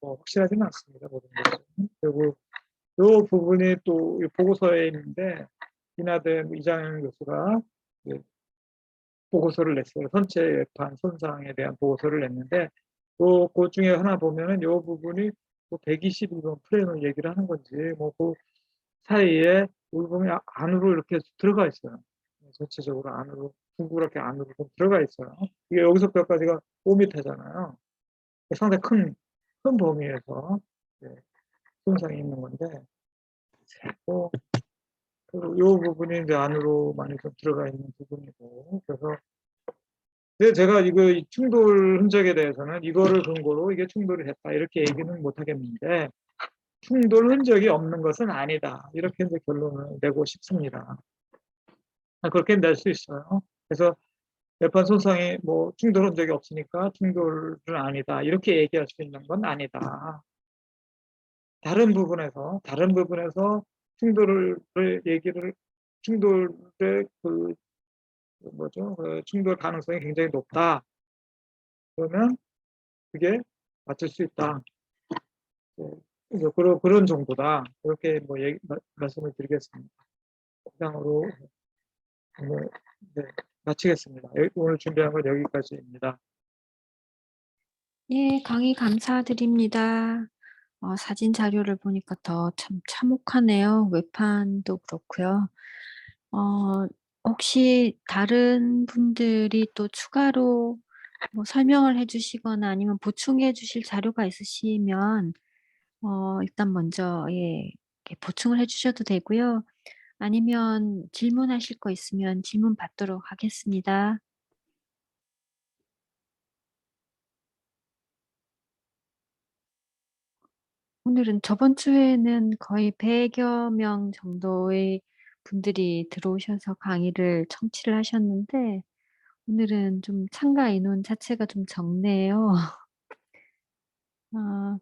S2: 뭐 확실하지는 않습니다, 모든 것은. 그리고 이 부분이 또 보고서에 있는데 이나대 이장현 교수가 보고서를 냈어요. 선체 외판 손상에 대한 보고서를 냈는데 그 중에 하나 보면은 이 부분이 뭐 122번 프레임을 얘기를 하는 건지 뭐 그 사이에 여기 보면 안으로 이렇게 들어가 있어요. 전체적으로 안으로 둥그렇게 안으로 좀 들어가 있어요. 이게 여기서부터까지가 5m잖아요. 상당히 큰 범위에서 손상이 있는 건데 그리고 이 부분이 이제 안으로 많이 좀 들어가 있는 부분이고, 그래서 제가 이 충돌 흔적에 대해서는 이거를 근거로 이게 충돌이 됐다 이렇게 얘기는 못 하겠는데 충돌 흔적이 없는 것은 아니다 이렇게 이제 결론을 내고 싶습니다. 그렇게 낼 수 있어요. 그래서 외판 손상이 뭐 충돌 흔적이 없으니까 충돌은 아니다 이렇게 얘기할 수 있는 건 아니다. 다른 부분에서 충돌을 얘기를 충돌의 충돌 가능성이 굉장히 높다. 그러면 그게 맞을 수 있다. 그런 정도다. 이렇게 뭐 말씀을 드리겠습니다. 이상으로 네, 마치겠습니다. 오늘 준비한 건 여기까지입니다.
S1: 예, 강의 감사드립니다. 사진 자료를 보니까 더 참 참혹하네요. 외판도 그렇고요. 혹시 다른 분들이 또 추가로 뭐 설명을 해 주시거나 아니면 보충해 주실 자료가 있으시면 일단 먼저 이렇게 보충을 해 주셔도 되고요. 아니면 질문하실 거 있으면 질문 받도록 하겠습니다. 오늘은 저번 주에는 거의 100여 명 정도의 분들이 들어오셔서 강의를 청취를 하셨는데 오늘은 좀 참가 인원 자체가 좀 적네요.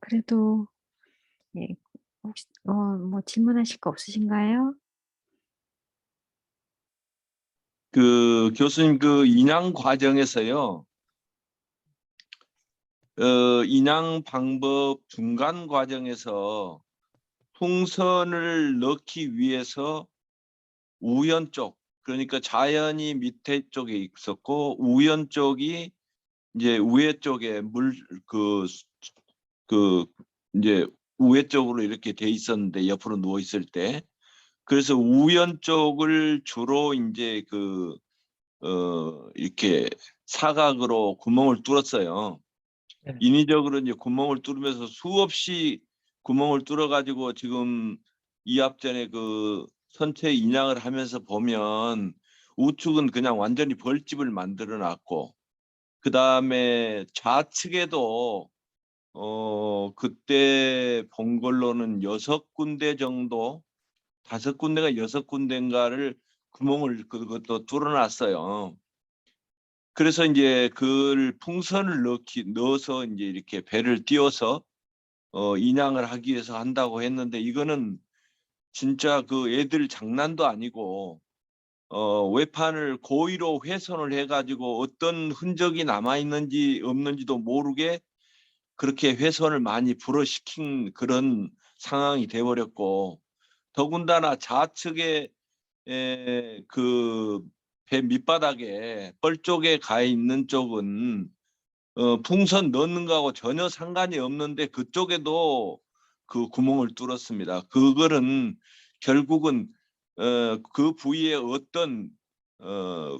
S1: 그래도 예 혹시 뭐 질문하실 거 없으신가요?
S3: 교수님 인양 과정에서요. 인양 방법 중간 과정에서 풍선을 넣기 위해서 우연 쪽, 그러니까 자연이 밑에 쪽에 있었고 우연 쪽이 이제 우회 쪽에 그 이제 우회 쪽으로 이렇게 돼 있었는데 옆으로 누워 있을 때, 그래서 우연 쪽을 주로 이제 이렇게 사각으로 구멍을 뚫었어요.
S2: 네.
S3: 인위적으로 이제 구멍을 뚫으면서 수없이 구멍을 뚫어가지고 지금 이 앞전에 그 선체 인양을 하면서 보면 우측은 그냥 완전히 벌집을 만들어 놨고, 그 다음에 좌측에도 그때 본 걸로는 6군데 정도, 5군데가 6군데인가를 구멍을 그것도 뚫어놨어요. 그래서 이제 그걸 풍선을 넣어서 이제 이렇게 배를 띄워서 인양을 하기 위해서 한다고 했는데, 이거는 진짜 그 애들 장난도 아니고 외판을 고의로 훼손을 해가지고 어떤 흔적이 남아 있는지 없는지도 모르게 그렇게 훼손을 많이 불어시킨 그런 상황이 돼버렸고, 더군다나 좌측에 그 배 밑바닥에 뻘 쪽에 가 있는 쪽은 풍선 넣는 거하고 전혀 상관이 없는데 그쪽에도 그 구멍을 뚫었습니다. 그거는 결국은 그 부위에 어떤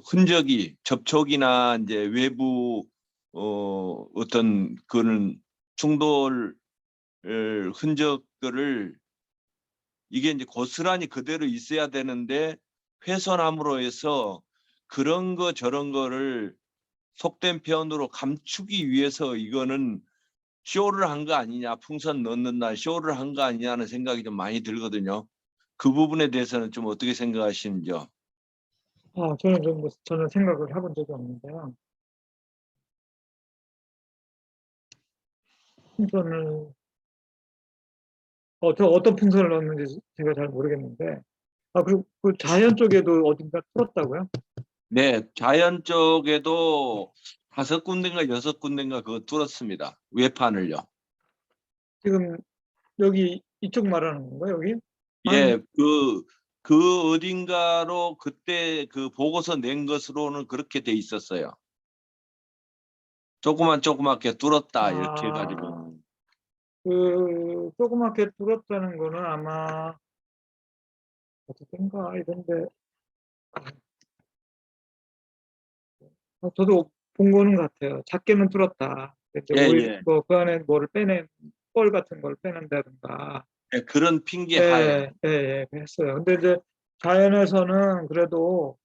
S3: 흔적이 접촉이나 이제 외부 어떤 그런 충돌 흔적들을, 이게 이제 고스란히 그대로 있어야 되는데 훼손함으로 해서 그런 거 저런 거를 속된 표현으로 감추기 위해서 이거는 쇼를 한 거 아니냐, 풍선 넣는다 쇼를 한 거 아니냐는 생각이 좀 많이 들거든요. 그 부분에 대해서는 좀 어떻게 생각하시는지요?
S2: 저는 전혀 생각을 해본 적이 없는데요. 풍선을 어떤 풍선을 넣었는지 제가 잘 모르겠는데, 그리고 그 자연 쪽에도 어딘가 뚫었다고요?
S3: 네, 자연 쪽에도 5군데인가 6군데인가 그거 뚫었습니다. 외판을요.
S2: 지금 여기 이쪽 말하는 건가요, 여기?
S3: 예, 그 어딘가로 그때 그 보고서 낸 것으로는 그렇게 돼 있었어요. 조그맣게 뚫었다 이렇게 해가지고.
S2: 그 조그맣게 뚫었다는 거는 아마 어떻게인가 이런데, 저도 본 거는 같아요. 작게는 뚫었다. 이제
S3: 예,
S2: 오일
S3: 예.
S2: 그 안에 뭐를 뻘 같은 걸 빼낸다든가.
S3: 예, 그런 핑계 하에.
S2: 예, 예, 예, 했어요. 근데 이제 자연에서는 그래도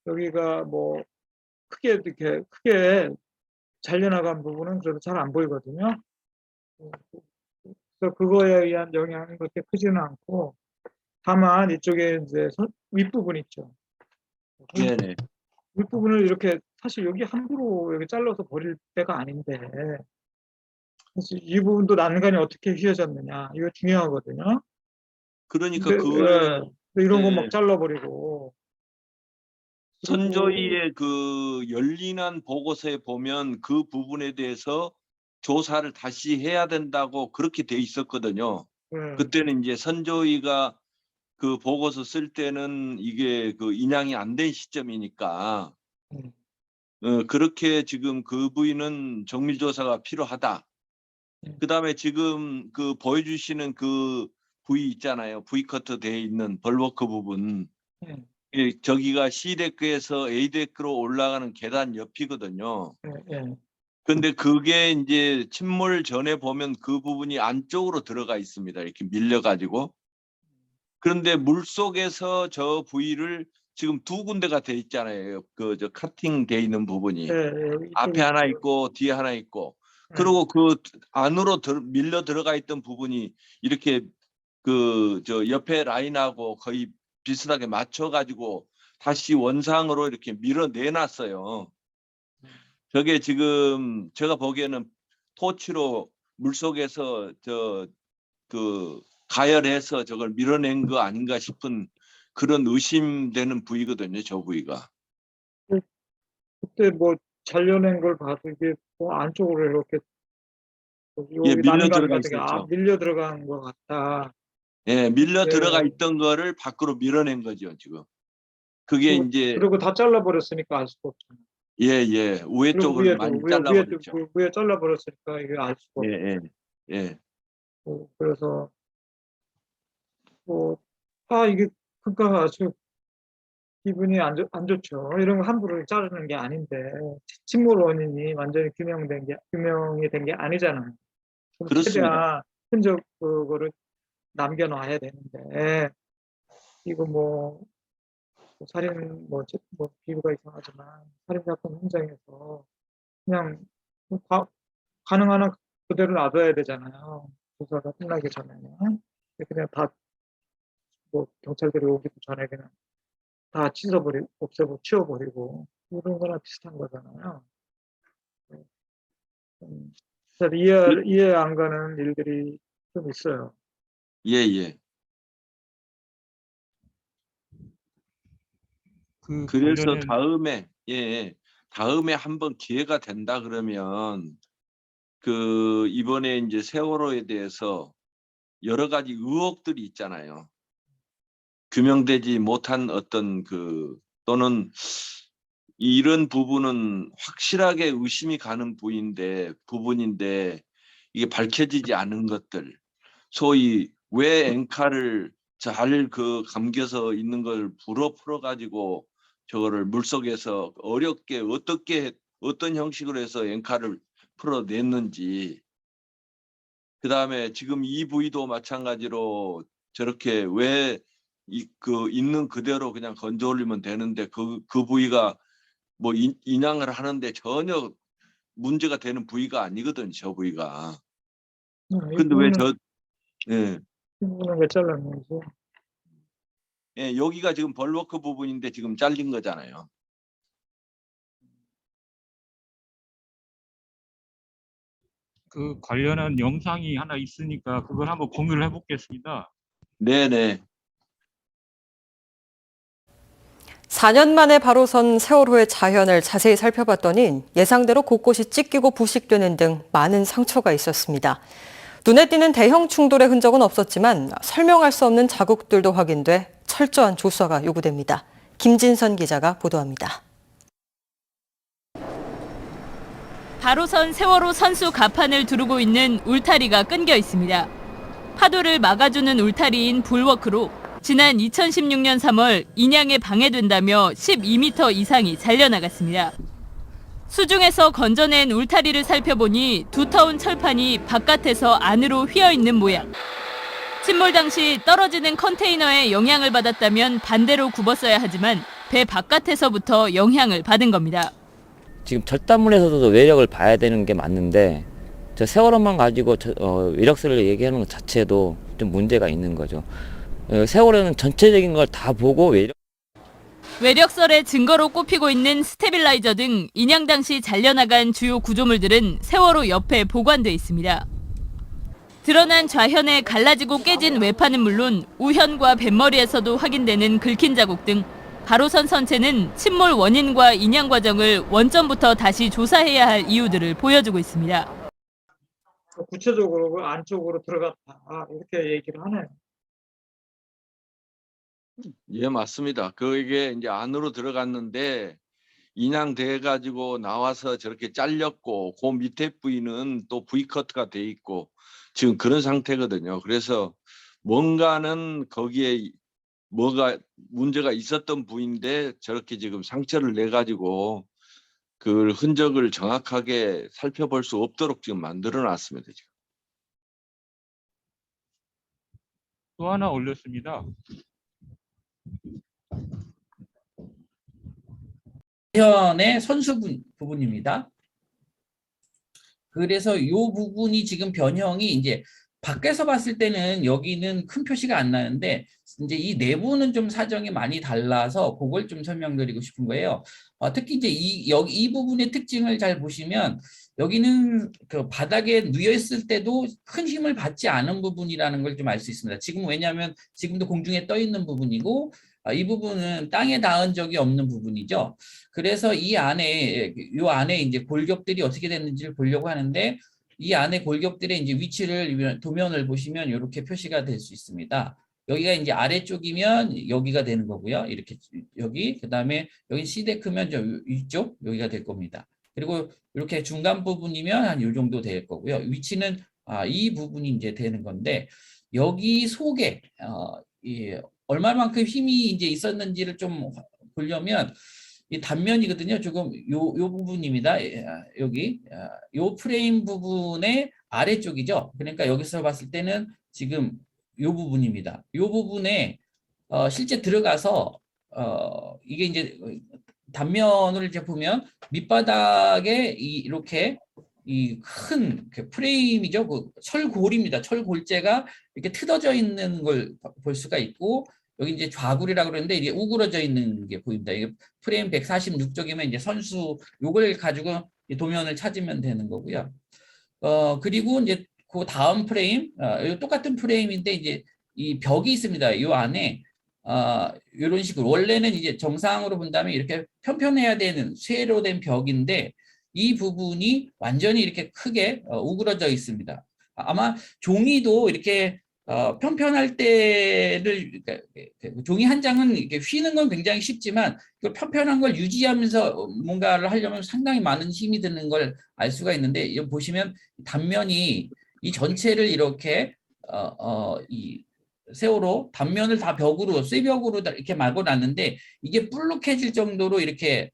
S2: 여기가 뭐 크게 잘려나간 부분은 그래도 잘 안 보이거든요. 그래서 그거에 의한 영향이 그렇게 크지는 않고, 다만 이쪽에 이제 윗부분 있죠.
S3: 네네.
S2: 윗부분을 이렇게 사실 여기 함부로 여기 잘라서 버릴 때가 아닌데, 그래서 이 부분도 난간이 어떻게 휘어졌느냐 이거 중요하거든요.
S3: 그러니까
S2: 근데,
S3: 그걸
S2: 근데 이런 거 막
S3: 예,
S2: 잘라버리고, 그리고
S3: 선조위의 그 열린한 보고서에 보면 그 부분에 대해서 조사를 다시 해야 된다고 그렇게 돼 있었거든요.
S2: 예,
S3: 그때는 이제 선조위가 그 보고서 쓸 때는 이게 그 인양이 안 된 시점이니까
S2: 예,
S3: 그렇게 지금 그 부위는 정밀조사가 필요하다.
S2: 예,
S3: 그다음에 지금 그 보여주시는 그 부위 있잖아요. V 커트 돼 있는 벌워크 부분.
S2: 예,
S3: 저기가 C데크에서 A데크로 올라가는 계단 옆이거든요.
S2: 예, 예.
S3: 근데 그게 이제 침몰 전에 보면 그 부분이 안쪽으로 들어가 있습니다. 이렇게 밀려가지고. 그런데 물 속에서 저 부위를 지금 2군데가 돼 있잖아요. 그 저 카팅 돼 있는 부분이.
S2: 여기 이쪽에
S3: 앞에 하나
S2: 있어요.
S3: 있고 뒤에 하나 있고.
S2: 예,
S3: 그리고 그 안으로 밀려 들어가 있던 부분이 이렇게 그 저 옆에 라인하고 거의 비슷하게 맞춰가지고 다시 원상으로 이렇게 밀어내놨어요. 저게 지금 제가 보기에는 토치로 물속에서 그 가열해서 저걸 밀어낸 거 아닌가 싶은 그런 의심되는 부위거든요. 저 부위가.
S2: 그때 뭐 잘려낸 걸 봐도 이게 뭐 안쪽으로 이렇게
S3: 예,
S2: 여기
S3: 밀려
S2: 난간
S3: 들어가
S2: 같은 게
S3: 있었죠.
S2: 밀려 들어간 것 같다.
S3: 예, 밀려 들어가
S2: 예.
S3: 있던 거를 밖으로 밀어낸 거죠, 지금. 그게 이제
S2: 그리고 다 잘라버렸으니까 알 수가 없잖아요.
S3: 예, 우회
S2: 그리고
S3: 쪽을 많이 잘라버렸죠.
S2: 위에 잘라버렸으니까 이게 알 수가
S3: 예,
S2: 없고.
S3: 예.
S2: 그래서 이게 그러니까 아주 기분이 안 좋죠. 이런 거 함부로 자르는 게 아닌데 침몰 원인이 완전히 규명이 된 게 아니잖아요. 그럼
S3: 그렇습니다.
S2: 최대한 흔적 그거를 남겨놔야 되는데 이거 살인 비유가 이상하지만 살인 사건 현장에서 그냥 가능한 한 그대로 놔둬야 되잖아요. 조사가 끝나기 전에는 그냥 다 경찰들이 오기도 전에 그냥 다 없애고 치워버리고 이런 거랑 비슷한 거잖아요. 잘 이해 안 가는 일들이 좀 있어요.
S3: 예. 그래서
S4: 관련된
S3: 다음에 한번 기회가 된다 그러면 이번에 이제 세월호에 대해서 여러 가지 의혹들이 있잖아요. 규명되지 못한 어떤 또는 이런 부분은 확실하게 의심이 가는 부분인데 이게 밝혀지지 않은 것들, 소위 왜 엔카를 잘 감겨서 있는 걸 풀어 가지고 저거를 물속에서 어렵게 어떤 형식으로 해서 엔카를 풀어냈는지, 그다음에 지금 이 부위도 마찬가지로 저렇게 왜 있는 그대로 그냥 건져 올리면 되는데 그 부위가 인양을 하는데 전혀 문제가 되는 부위가 아니거든, 저 부위가. 근데 왜 예.
S2: 이 부분은 왜 잘랐는지.
S3: 예, 여기가 지금 벌워크 부분인데 지금 잘린 거잖아요.
S4: 그 관련한 영상이 하나 있으니까 그걸 한번 공유를 해보겠습니다.
S3: 네네.
S5: 4년 만에 바로 선 세월호의 자연을 자세히 살펴봤더니 예상대로 곳곳이 찢기고 부식되는 등 많은 상처가 있었습니다. 눈에 띄는 대형 충돌의 흔적은 없었지만 설명할 수 없는 자국들도 확인돼 철저한 조사가 요구됩니다. 김진선 기자가 보도합니다.
S6: 바로 선 세월호 선수 갑판을 두르고 있는 울타리가 끊겨 있습니다. 파도를 막아주는 울타리인 불워크로 지난 2016년 3월 인양에 방해된다며 12m 이상이 잘려나갔습니다. 수중에서 건져낸 울타리를 살펴보니 두터운 철판이 바깥에서 안으로 휘어있는 모양. 침몰 당시 떨어지는 컨테이너에 영향을 받았다면 반대로 굽었어야 하지만 배 바깥에서부터 영향을 받은 겁니다.
S7: 지금 절단물에서도 외력을 봐야 되는 게 맞는데 저 세월호만 가지고 외력설을 얘기하는 것 자체도 좀 문제가 있는 거죠. 세월호는 전체적인 걸 다 보고
S6: 외력설의 증거로 꼽히고 있는 스테빌라이저 등 인양 당시 잘려나간 주요 구조물들은 세월호 옆에 보관돼 있습니다. 드러난 좌현에 갈라지고 깨진 외판은 물론 우현과 뱃머리에서도 확인되는 긁힌 자국 등 바로선 선체는 침몰 원인과 인양 과정을 원점부터 다시 조사해야 할 이유들을 보여주고 있습니다.
S2: 구체적으로 안쪽으로 들어갔다 이렇게 얘기를 하네요.
S3: 예, 맞습니다. 그게 이제 안으로 들어갔는데 인양돼 가지고 나와서 저렇게 잘렸고 그 밑에 부위는 또 V커트가 돼 있고 지금 그런 상태거든요. 그래서 뭔가는 거기에 뭐가 문제가 있었던 부위인데 저렇게 지금 상처를 내 가지고 그 흔적을 정확하게 살펴볼 수 없도록 지금 만들어 놨습니다. 지금.
S4: 또 하나 올렸습니다.
S8: 현의 선수 부분입니다. 그래서 이 부분이 지금 변형이 이제 밖에서 봤을 때는 여기는 큰 표시가 안 나는데 이제 이 내부는 좀 사정이 많이 달라서 그걸 좀 설명드리고 싶은 거예요. 특히 이제 이 부분의 특징을 잘 보시면 여기는 그 바닥에 누워 있을 때도 큰 힘을 받지 않은 부분이라는 걸 좀 알 수 있습니다. 지금 왜냐하면 지금도 공중에 떠 있는 부분이고 이 부분은 땅에 닿은 적이 없는 부분이죠. 그래서 이 안에 이제 골격들이 어떻게 됐는지를 보려고 하는데 이 안에 골격들의 이제 위치를 도면을 보시면 이렇게 표시가 될 수 있습니다. 여기가 이제 아래쪽이면 여기가 되는 거고요. 이렇게 여기, 그다음에 여기 C데크면 저 위쪽 여기가 될 겁니다. 그리고 이렇게 중간 부분이면 한 이 정도 될 거고요. 위치는 이 부분이 이제 되는 건데, 여기 속에 얼마만큼 힘이 이제 있었는지를 좀 보려면 이 단면이거든요. 조금 요 부분입니다. 여기 요 프레임 부분의 아래쪽이죠. 그러니까 여기서 봤을 때는 지금 요 부분입니다. 요 부분에 실제 들어가서 이게 이제 단면을 이제 보면 밑바닥에 이렇게 이 큰 프레임이죠. 그 철골입니다. 철골재가 이렇게 틀어져 있는 걸 볼 수가 있고, 여기 이제 좌굴이라고 그러는데 이게 우그러져 있는 게 보입니다. 이게 프레임 146쪽이면 이제 선수 요걸 가지고 도면을 찾으면 되는 거고요. 그리고 이제 그 다음 프레임, 똑같은 프레임인데 이제 이 벽이 있습니다. 이 안에 이런 식으로 원래는 이제 정상으로 본다면 이렇게 편편해야 되는 쇠로 된 벽인데, 이 부분이 완전히 이렇게 크게 우그러져 있습니다. 아마 종이도 이렇게 편편할 때를, 그러니까 종이 한 장은 이렇게 휘는 건 굉장히 쉽지만 그 편편한 걸 유지하면서 뭔가를 하려면 상당히 많은 힘이 드는 걸 알 수가 있는데, 여기 보시면 단면이 이 전체를 이렇게 이 세월호 단면을 다 벽으로, 쇠벽으로 이렇게 막아놨는데, 이게 불룩해질 정도로 이렇게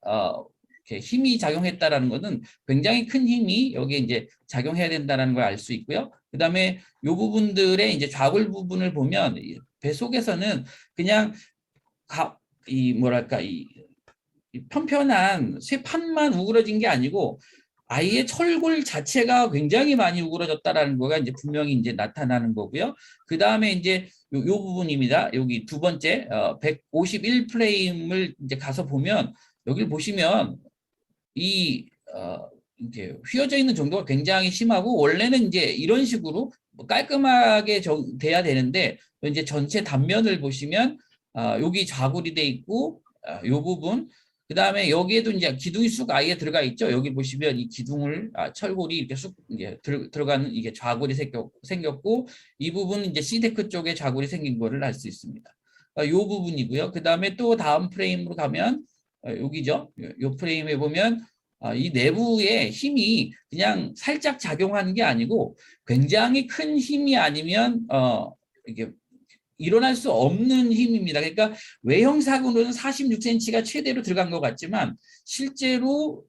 S8: 힘이 작용했다라는 것은 굉장히 큰 힘이 여기에 이제 작용해야 된다는 걸 알 수 있고요. 그다음에 이 부분들의 이제 좌골 부분을 보면 배 속에서는 그냥 뭐랄까 이 편편한 쇠판만 우그러진 게 아니고 아예 철골 자체가 굉장히 많이 우그러졌다라는 거가 이제 분명히 이제 나타나는 거고요. 그 다음에 이제 요 부분입니다. 여기 두 번째 151 프레임을 이제 가서 보면, 여기를 보시면 이렇게 휘어져 있는 정도가 굉장히 심하고, 원래는 이제 이런 식으로 깔끔하게 돼야 되는데, 이제 전체 단면을 보시면 여기 좌굴이 돼 있고, 요 부분, 그 다음에 여기에도 이제 기둥이 쑥 아예 들어가 있죠. 여기 보시면 이 기둥을 철골이 이렇게 쑥 이제 들어가는 이게 좌골이 생겼고, 이 부분은 이제 C데크 쪽에 좌골이 생긴 거를 알 수 있습니다. 이 부분이고요. 그 다음에 또 다음 프레임으로 가면 여기죠. 이 프레임에 보면 이 내부의 힘이 그냥 살짝 작용하는 게 아니고 굉장히 큰 힘이 아니면 이게 일어날 수 없는 힘입니다. 그러니까 외형상으로는 46cm가 최대로 들어간 것 같지만, 실제로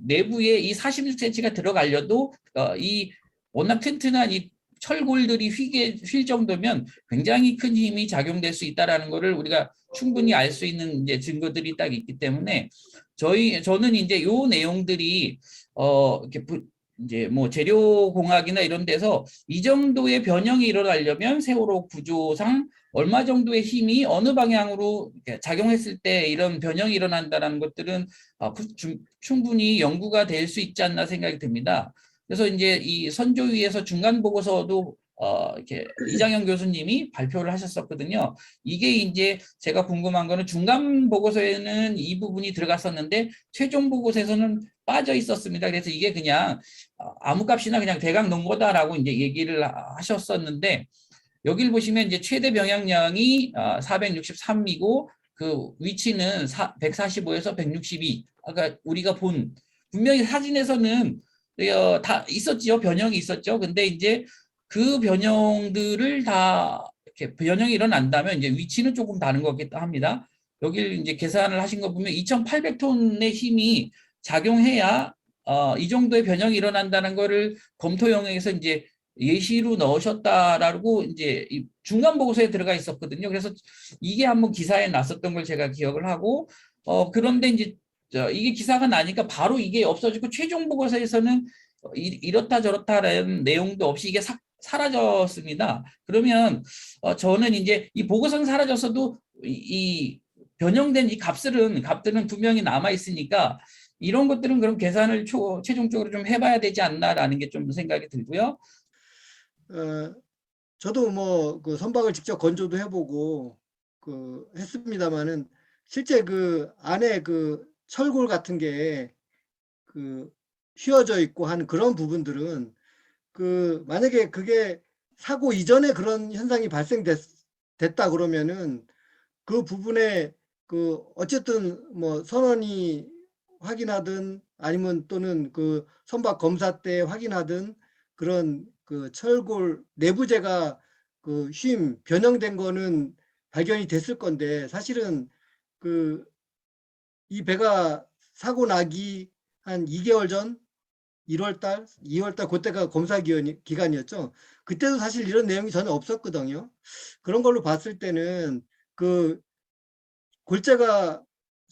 S8: 내부에 이 46cm가 들어가려도 이 워낙 튼튼한 이 철골들이 휠 정도면 굉장히 큰 힘이 작용될 수 있다라는 것을 우리가 충분히 알 수 있는 이제 증거들이 딱 있기 때문에, 저는 이제 요 내용들이 이렇게 이제 뭐 재료공학이나 이런 데서 이 정도의 변형이 일어나려면 세월호 구조상 얼마 정도의 힘이 어느 방향으로 작용했을 때 이런 변형이 일어난다는 것들은 충분히 연구가 될 수 있지 않나 생각이 듭니다. 그래서 이제 이 선조위에서 중간 보고서도 이렇게 이장현 교수님이 발표를 하셨었거든요. 이게 이제 제가 궁금한 거는, 중간 보고서에는 이 부분이 들어갔었는데 최종 보고서에서는 빠져 있었습니다. 그래서 이게 그냥 아무 값이나 그냥 대강 넣은 거다라고 이제 얘기를 하셨었는데, 여기를 보시면 이제 최대 병약량이 463이고 그 위치는 145에서 162. 아까 우리가 본, 분명히 사진에서는 다 있었지요. 변형이 있었죠. 근데 이제 그 변형들을 다 이렇게 변형이 일어난다면 이제 위치는 조금 다른 거겠다 합니다. 여기를 이제 계산을 하신 거 보면 2,800톤의 힘이 작용해야 이 정도의 변형이 일어난다는 거를 검토 영역에서 이제 예시로 넣으셨다라고 이제 중간 보고서에 들어가 있었거든요. 그래서 이게 한번 기사에 났었던 걸 제가 기억을 하고, 그런데 이제 이게 기사가 나니까 바로 이게 없어지고, 최종 보고서에서는 이렇다 저렇다라는 내용도 없이 이게 사라졌습니다. 그러면 저는 이제 이 보고서는 사라졌어도 이 변형된 이 값들은 분명히 남아 있으니까, 이런 것들은 그럼 계산을 최종적으로 좀 해봐야 되지 않나라는 게 좀 생각이 들고요.
S9: 저도 뭐 그 선박을 직접 건조도 해보고 했습니다만은, 실제 그 안에 그 철골 같은 게 휘어져 있고 하는 그런 부분들은 만약에 그게 사고 이전에 그런 현상이 발생됐다 그러면은 그 부분에 어쨌든 뭐 선원이 확인하든 아니면 또는 그 선박 검사 때 확인하든 그런 철골 내부재가 변형된 거는 발견이 됐을 건데, 사실은 이 배가 사고 나기 한 2개월 전 1월 달, 2월 달 그때가 검사 기간이었죠. 그때도 사실 이런 내용이 전혀 없었거든요. 그런 걸로 봤을 때는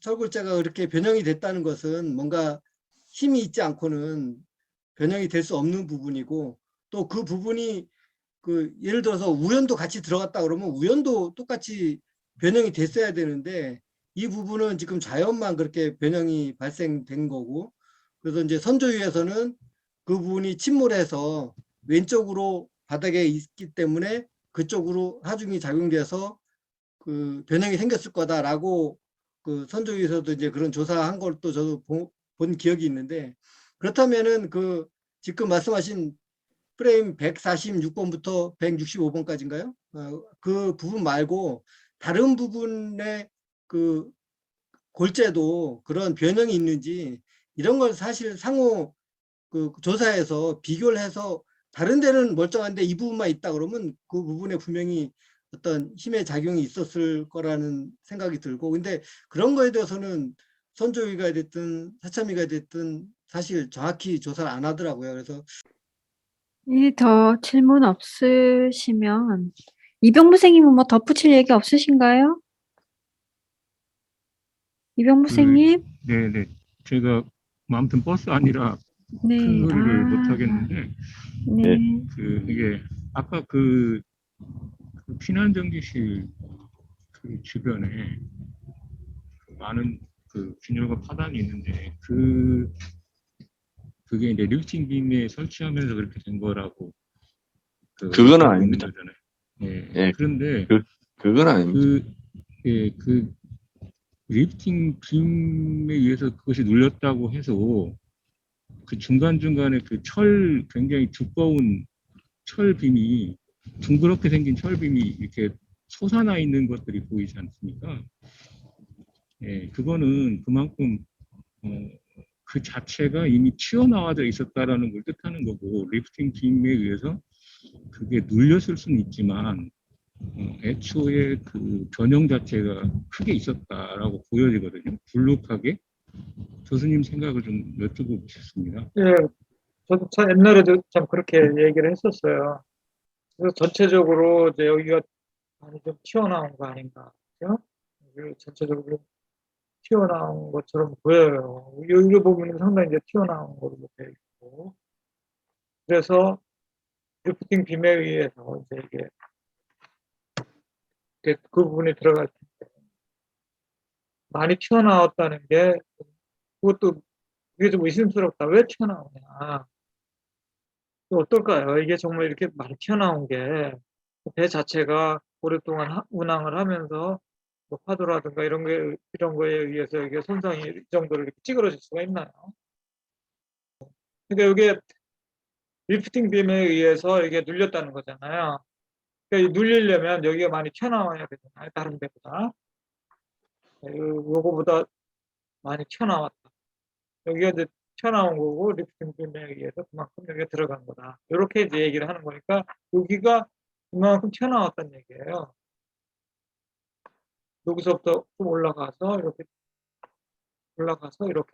S9: 철골재가 그렇게 변형이 됐다는 것은 뭔가 힘이 있지 않고는 변형이 될 수 없는 부분이고, 또 그 부분이 예를 들어서 우연도 같이 들어갔다 그러면 우연도 똑같이 변형이 됐어야 되는데, 이 부분은 지금 자연만 그렇게 변형이 발생된 거고, 그래서 이제 선조위에서는 그 부분이 침몰해서 왼쪽으로 바닥에 있기 때문에 그쪽으로 하중이 작용돼서 변형이 생겼을 거다라고 선조위에서도 이제 그런 조사한 걸 또 저도 본 기억이 있는데, 그렇다면은 지금 말씀하신 프레임 146번부터 165번까지인가요? 그 부분 말고 다른 부분의 골재도 그런 변형이 있는지, 이런 걸 사실 상호 조사해서 비교를 해서 다른 데는 멀쩡한데 이 부분만 있다 그러면 그 부분에 분명히 어떤 힘의 작용이 있었을 거라는 생각이 들고, 근데 그런 거에 대해서는 선조위가 됐든 사참위가 됐든 사실 정확히 조사를 안 하더라고요. 그래서
S1: 더 질문 없으시면 이병무 선생님은 뭐 덧붙일 얘기 없으신가요? 이병무 선생님?
S4: 네네. 제가 아무튼 버스 아니라
S1: 네.
S4: 큰 소리를 못
S1: 아,
S4: 하겠는데
S1: 네.
S4: 이게 아까 피난정지실 주변에 많은 균열과 파단이 있는데 그게 이제 리프팅 빔에 설치하면서 그렇게 된 거라고
S3: 그건
S4: 알고
S3: 아닙니다.
S4: 있는 거잖아요. 예.
S3: 예,
S4: 그런데
S3: 그건 아닙니다.
S4: 리프팅 빔에 의해서 그것이 눌렸다고 해서 그 중간중간에 굉장히 두꺼운 철빔이, 둥그렇게 생긴 철빔이 이렇게 솟아나 있는 것들이 보이지 않습니까? 예, 그거는 그만큼 그 자체가 이미 튀어나와져 있었다라는 걸 뜻하는 거고, 리프팅 빔에 의해서 그게 눌렸을 수는 있지만 애초에 그 변형 자체가 크게 있었다라고 보여지거든요. 불룩하게. 교수님 생각을 좀 여쭤보고 싶습니다.
S2: 예, 저도 참 옛날에도 참 그렇게 얘기를 했었어요. 그래서 전체적으로 이제 여기가 많이 좀 튀어나온 거 아닌가, 그죠? 전체적으로 튀어나온 것처럼 보여요. 여기 보면 상당히 이제 튀어나온 걸로 되어 있고, 그래서 리프팅 빔에 의해서 이제 이게 그 부분이 들어갈 텐데 많이 튀어나왔다는 게, 그것도 이게 좀 의심스럽다. 왜 튀어나오냐? 또 어떨까요? 이게 정말 이렇게 많이 튀어나온 게 배 자체가 오랫동안 운항을 하면서 뭐 파도라든가 이런 거에 의해서 이게 손상이 이 정도로 이렇게 찌그러질 수가 있나요? 그러니까 이게 리프팅 빔에 의해서 이게 눌렸다는 거잖아요. 그러니까 눌리려면 여기가 많이 튀어나와야 되잖아요. 다른 데보다. 요거보다 많이 튀어나왔다. 여기가 이제 튀어나온 거고 리프팅 빔에 의해서 그만큼 여기가 들어간 거다. 이렇게 이제 얘기를 하는 거니까 여기가 그만큼 튀어나왔다는 얘기예요. 여기서부터 좀 올라가서 이렇게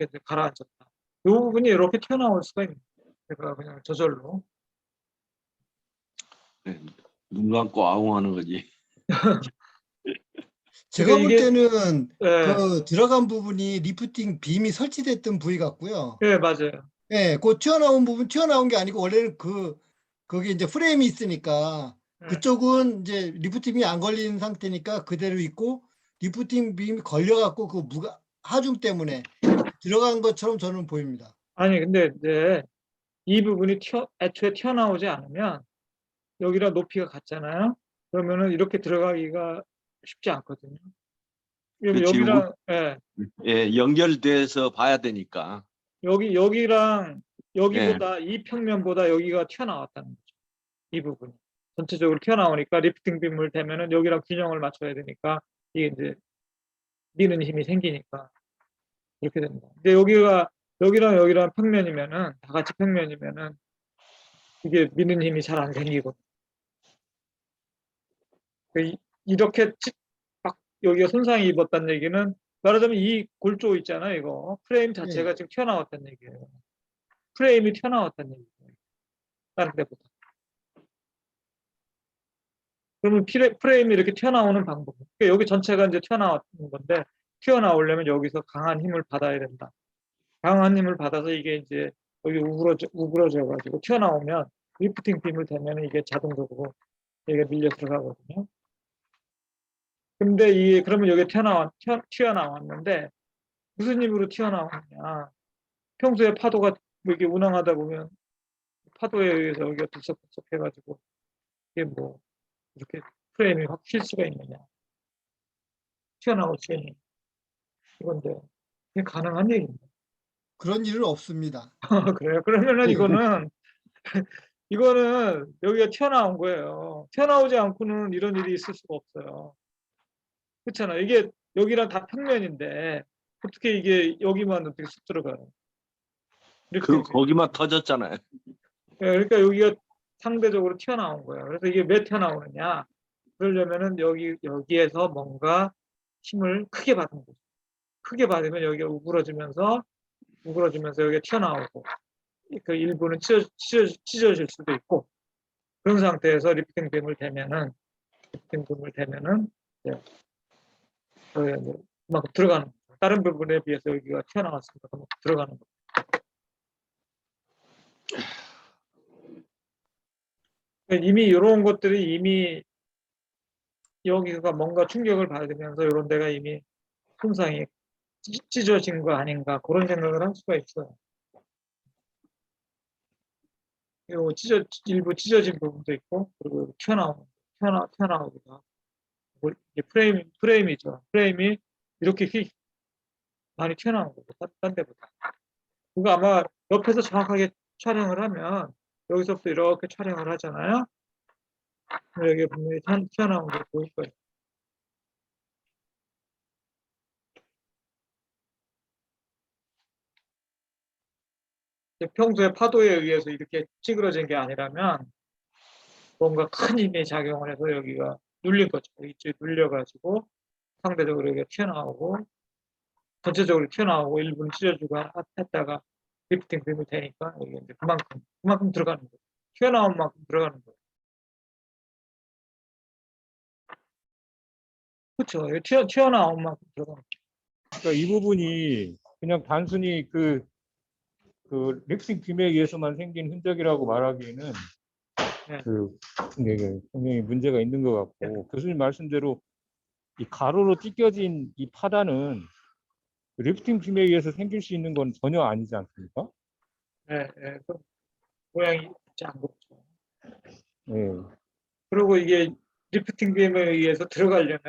S2: 이제 가라앉았다. 이 부분이 이렇게 튀어나올 수가 있는 거예요. 제가 그냥 저절로.
S3: 네, 눈 감고 아웅하는 거지.
S9: 제가 볼
S2: 이게
S9: 때는
S2: 예,
S9: 들어간 부분이 리프팅 빔이 설치됐던 부위 같고요.
S2: 예, 맞아요.
S9: 예, 그 튀어나온 게 아니고 원래는 거기 이제 프레임이 있으니까
S2: 예.
S9: 그쪽은 이제 리프팅 빔이 안 걸린 상태니까 그대로 있고, 리프팅 빔이 걸려갖고 하중 때문에 들어간 것처럼 저는 보입니다.
S2: 아니 근데 이제 이 부분이 애초에 튀어나오지 않으면 여기랑 높이가 같잖아요. 그러면은 이렇게 들어가기가 쉽지 않거든요. 그러면
S3: 그렇지.
S2: 여기랑 예,
S3: 예, 연결돼서 봐야 되니까.
S2: 여기랑 여기보다 이 평면보다 여기가 튀어나왔다는 거죠. 이 부분이 전체적으로 튀어나오니까 리프팅 빔을 대면은 여기랑 균형을 맞춰야 되니까 이게 이제 미는 힘이 생기니까 이렇게 됩니다. 근데 여기랑 여기랑 평면이면은 다 같이 평면이면은 이게 미는 힘이 잘 안 생기고 이렇게 막 여기가 손상이 입었다는 얘기는 말하자면 이 골조 있잖아요. 이거 프레임 자체가 지금 튀어나왔다는 얘기예요. 프레임이 튀어나왔다는 얘기예요. 다른 데보다. 그러면 프레임이 이렇게 튀어나오는 방법. 그러니까 여기 전체가 이제 튀어나오는 건데 튀어나오려면 여기서 강한 힘을 받아야 된다. 강한 힘을 받아서 이게 이제 여기 우그러져 가지고 튀어나오면 리프팅 빔을 대면 이게 자동적으로 여기가 밀려 들어가거든요. 근데 그러면 여기 튀어나왔는데 무슨 힘으로 튀어나오느냐. 평소에 파도가 이렇게 운항하다 보면 파도에 의해서 여기가 들썩들썩 해가지고 이게 뭐 이렇게 프레임이 확 휠 수가 있느냐. 튀어나올 수 있는 이건데 이게 가능한 얘기입니다.
S9: 그런 일은 없습니다.
S2: 그래요? 그러면은 이거는 여기가 튀어나온 거예요. 튀어나오지 않고는 이런 일이 있을 수가 없어요. 그렇잖아요. 이게 여기랑 다 평면인데 어떻게 이게 여기만 어떻게 쑥 들어가요?
S3: 거기만 터졌잖아요.
S2: 그러니까 여기가 상대적으로 튀어나온 거예요. 그래서 이게 왜 튀어나오느냐? 그러려면은 여기에서 뭔가 힘을 크게 받는 거죠. 크게 받으면 여기가 우그러지면서 여기가 튀어나오고 그 일부는 찢어질 수도 있고 그런 상태에서 리프팅 빔을 대면은 그만큼 들어가는 거죠. 다른 부분에 비해서 여기가 튀어나왔으니까 그만큼 들어가는 거죠. 이미 이런 것들이 이미 여기가 뭔가 충격을 받으면서 이런 데가 이미 손상이 찢어진 거 아닌가 그런 생각을 할 수가 있어요. 그리고 일부 찢어진 부분도 있고 그리고 튀어나오기도 하고 이게 프레임이죠. 프레임이 이렇게 많이 튀어나온 거고 딴 데보다. 그거 아마 옆에서 정확하게 촬영을 하면 여기서부터 이렇게 촬영을 하잖아요. 여기 분명히 튀어나온 게 보일 거예요. 평소에 파도에 의해서 이렇게 찌그러진 게 아니라면 뭔가 큰 힘이 작용을 해서 여기가 눌린 거죠. 이쪽에 눌려가지고 상대적으로 여기가 튀어나오고 전체적으로 튀어나오고 일부는 찢어주고 했다가 리프팅 빔이 되니까 여기 이제 그만큼 들어가는 거예요. 튀어나온 만큼 들어가는 거예요. 그렇죠. 튀어나온 만큼 들어가는 거예요.
S4: 그러니까 이 부분이 그냥 단순히 그 리프팅 빔에 의해서만 생긴 흔적이라고 말하기에는
S2: 네.
S4: 이게 분명히 문제가 있는 것 같고 교수님 말씀대로 이 가로로 찢겨진 이 파단은 리프팅 빔에 의해서 생길 수 있는 건 전혀 아니지 않습니까?
S2: 네, 그 모양이 짱그렇죠.
S4: 네.
S2: 그리고 이게 리프팅 빔에 의해서 들어가려면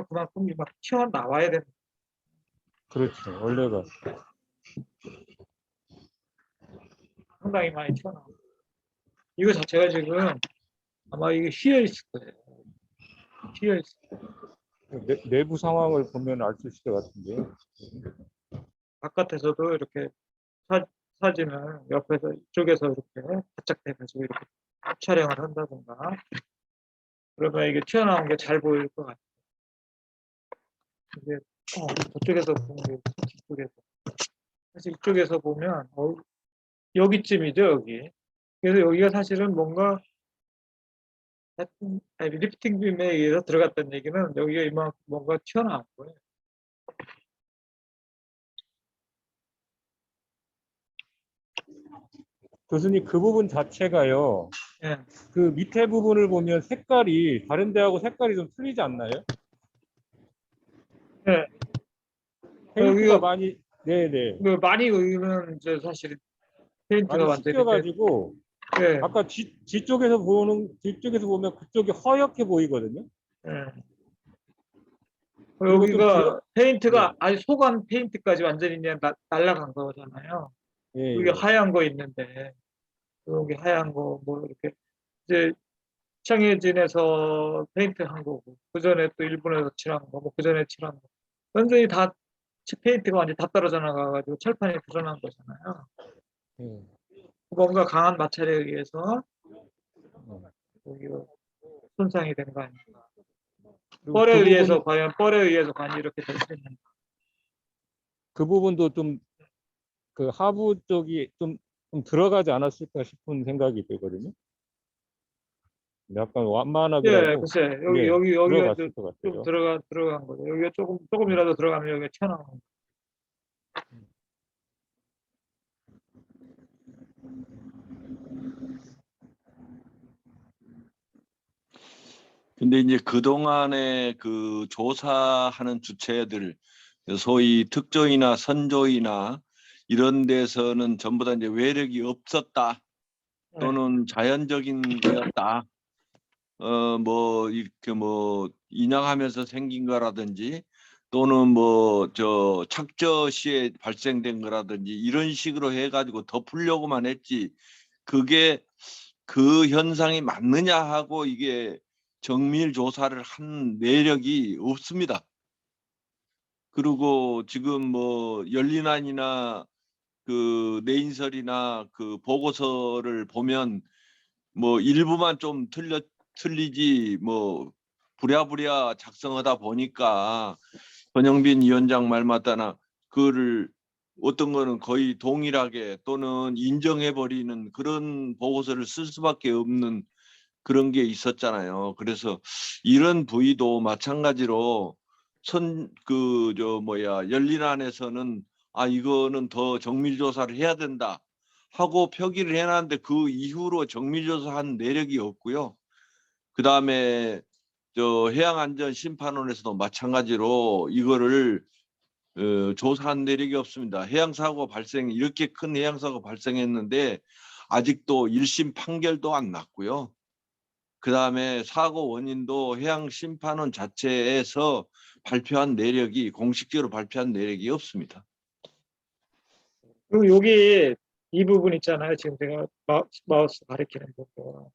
S2: 그만큼 막 튀어나와야 됩니다.
S4: 그렇죠. 원래가.
S2: 상당히 많이 튀어나와요. 이거 자체가 지금 아마 이게 휘어 있을 거예요. 휘어 있을 거예요.
S4: 내부 상황을 보면 알 수 있을 것 같은데.
S2: 바깥에서도 이렇게 사진을 옆에서 이쪽에서 이렇게 바짝 대가지고 이렇게 촬영을 한다든가 그러면 이게 튀어나온 게 잘 보일 것 같아요. 이게 저쪽에서 보면 이쪽에서 사실 이쪽에서 보면 여기쯤이죠 여기. 그래서 여기가 사실은 뭔가 리프팅 빔에 의해서 들어갔다는 얘기는 여기가 이만큼 뭔가 튀어나온 거예요.
S4: 교수님 그 부분 자체가요.
S2: 예.
S4: 그 밑에 부분을 보면 색깔이 다른 데하고 색깔이 좀 틀리지 않나요?
S2: 네.
S4: 페인트가 많이 네네.
S2: 많이 여기는 이제 사실 페인트가
S4: 많이
S2: 완전히
S4: 씻겨가지고
S2: 네.
S4: 아까 뒤쪽에서 보면 그쪽이 허옇게 보이거든요.
S2: 네. 여기가 페인트가
S4: 네.
S2: 아주 소관 페인트까지 완전히 그냥 날아간 거잖아요.
S4: 예,
S2: 여기
S4: 예.
S2: 하얀 거 있는데 여기 하얀 거 뭐 이렇게 이제 청해진에서 페인트한 거고 그 전에 또 일본에서 칠한 거, 뭐 그 전에 칠한 거 완전히 다 페인트가 완전히 다 떨어져 나가가지고 철판이 드러난 거잖아요.
S4: 예.
S2: 뭔가 강한 마찰에 의해서
S4: 어.
S2: 여기가 손상이 된 거 아닌가.
S4: 그리고
S2: 뻘에
S4: 그
S2: 의해서
S4: 부분,
S2: 과연 뻘에 의해서 관이 이렇게 될 수 있는가.
S4: 그 부분도 좀 그 하부 쪽이 좀 들어가지 않았을까 싶은 생각이 들거든요. 약간
S2: 예,
S4: 완만하게라도
S2: 글쎄 여기
S4: 예,
S2: 여기가
S4: 들어갔을 것
S2: 좀
S4: 같아요.
S2: 들어간 거죠. 여기가 조금이라도 들어가면 여기가 튀어나오는 거.
S3: 근데 이제 그동안에 그 조사하는 주체들, 소위 특조위나 선조위나 이런 데서는 전부 다 이제 외력이 없었다 또는 자연적인 거였다. 뭐 이렇게 뭐 인양하면서 생긴 거라든지 또는 뭐 저 착저 시에 발생된 거라든지 이런 식으로 해가지고 덮으려고만 했지. 그게 그 현상이 맞느냐 하고 이게 정밀 조사를 한 내력이 없습니다. 그리고 지금 뭐 열린안이나 그 내인설이나 그 보고서를 보면 뭐 일부만 좀 틀리지 뭐 부랴부랴 작성하다 보니까 권영빈 위원장 말 맞다나 그거를 어떤 거는 거의 동일하게 또는 인정해버리는 그런 보고서를 쓸 수밖에 없는 그런 게 있었잖아요. 그래서 이런 부위도 마찬가지로 열린안에서는 아 이거는 더 정밀조사를 해야 된다 하고 표기를 해놨는데 그 이후로 정밀조사한 내력이 없고요. 그 다음에 저 해양안전심판원에서도 마찬가지로 이거를 조사한 내력이 없습니다. 해양사고 발생 이렇게 큰 해양사고 발생했는데 아직도 1심 판결도 안 났고요. 그 다음에 사고 원인도 해양심판원 자체에서 발표한 내력이 공식적으로 발표한 내력이 없습니다.
S2: 그리고 여기 이 부분 있잖아요. 지금 제가 마우스 가리키는 부분.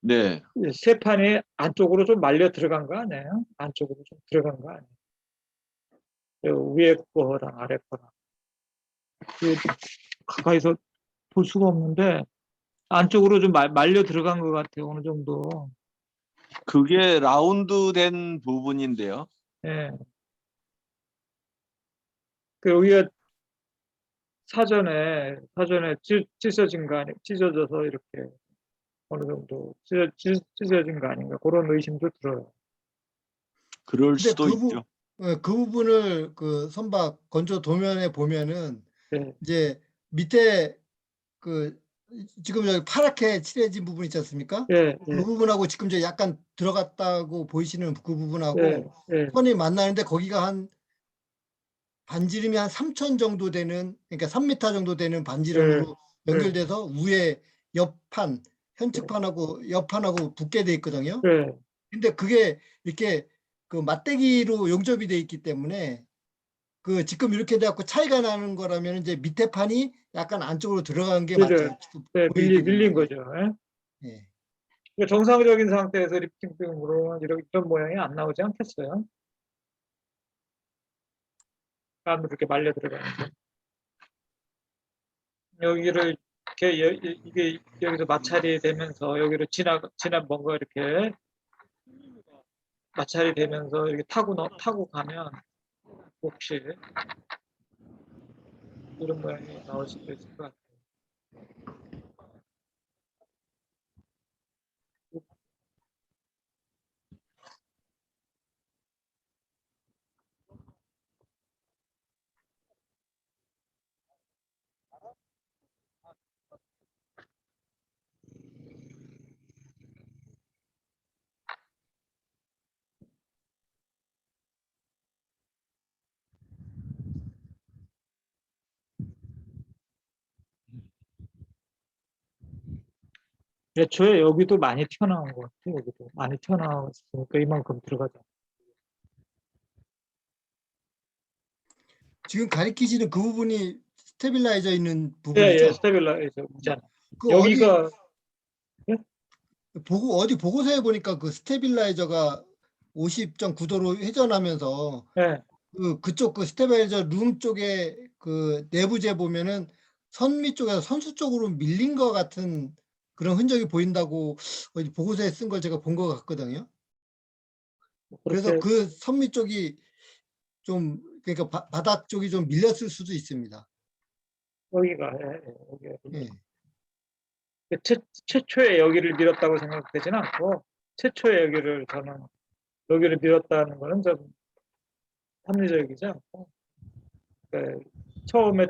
S3: 네,
S2: 세 판이 안쪽으로 좀 말려 들어간 거 아니에요? 안쪽으로 좀 들어간 거 아니에요? 위에 거랑 아래 거랑. 가까이서 볼 수가 없는데 안쪽으로 좀 말려 들어간 것 같아요. 어느 정도.
S3: 그게 라운드 된 부분인데요.
S2: 예. 그 여기가 사전에 찢어진 거 아니, 찢어져서 이렇게 어느 정도 찢어진 거 아닌가 그런 의심도 들어요.
S3: 그럴
S9: 근데
S3: 수도 있죠.
S9: 그 부분을 그 선박 건조 도면에 보면은
S2: 네,
S9: 이제 밑에 그 지금 여기 파랗게 칠해진 부분 있지 않습니까?
S2: 예,
S9: 그 부분하고 지금 저 약간 들어갔다고 보이시는 그 부분하고
S2: 예, 예,
S9: 선이 만나는데 거기가 한 반지름이 한 3천 정도 되는, 그러니까 3m 정도 되는 반지름으로 연결돼서 위에 옆판, 현측판하고 옆판하고 붙게 돼 있거든요.
S2: 예,
S9: 근데 그게 이렇게 그 맞대기로 용접이 돼 있기 때문에 그 지금 이렇게 돼갖고 차이가 나는 거라면 이제 밑에 판이 약간 안쪽으로 들어간 게 맞지
S2: 그죠. 네, 밀린 거죠. 예?
S9: 예.
S2: 그러니까 정상적인 상태에서 리프팅 등으로 이런 모양이 안 나오지 않겠어요? 안으로 이렇게 말려 들어가는데 여기를 이렇게 이게 여기서 마찰이 되면서 여기로 지나 뭔가 이렇게 마찰이 되면서 이렇게 타고 가면 혹시 이런 모양이 나올 수도 있을 것 같아요. 애초에 여기도 많이 튀어나온 것 같아요. 여기도 많이 튀어나왔으니까 이만큼 들어가죠.
S9: 지금 가리키시는 그 부분이 스테빌라이저 있는
S2: 예,
S9: 부분이죠.
S2: 예, 스테빌라이저 있잖아.
S9: 그
S2: 여기가
S9: 어디 보고서에 보니까 그 스테빌라이저가 50.9도로 회전하면서
S2: 예,
S9: 그쪽 그 스테빌라이저 룸 쪽에 그 내부재 보면은 선미 쪽에서 선수 쪽으로 밀린 것 같은 그런 흔적이 보인다고 어디 보고서에 쓴 걸 제가 본 것 같거든요. 그래서
S2: 그렇게
S9: 그 선미 쪽이 좀 그러니까 바닥 쪽이 좀 밀렸을 수도 있습니다.
S2: 여기가 여기
S9: 예.
S2: 최초에 여기를 밀었다고 생각되지는 않고 최초에 여기를 밀었다는 거는 좀 합리적이지 않고 처음에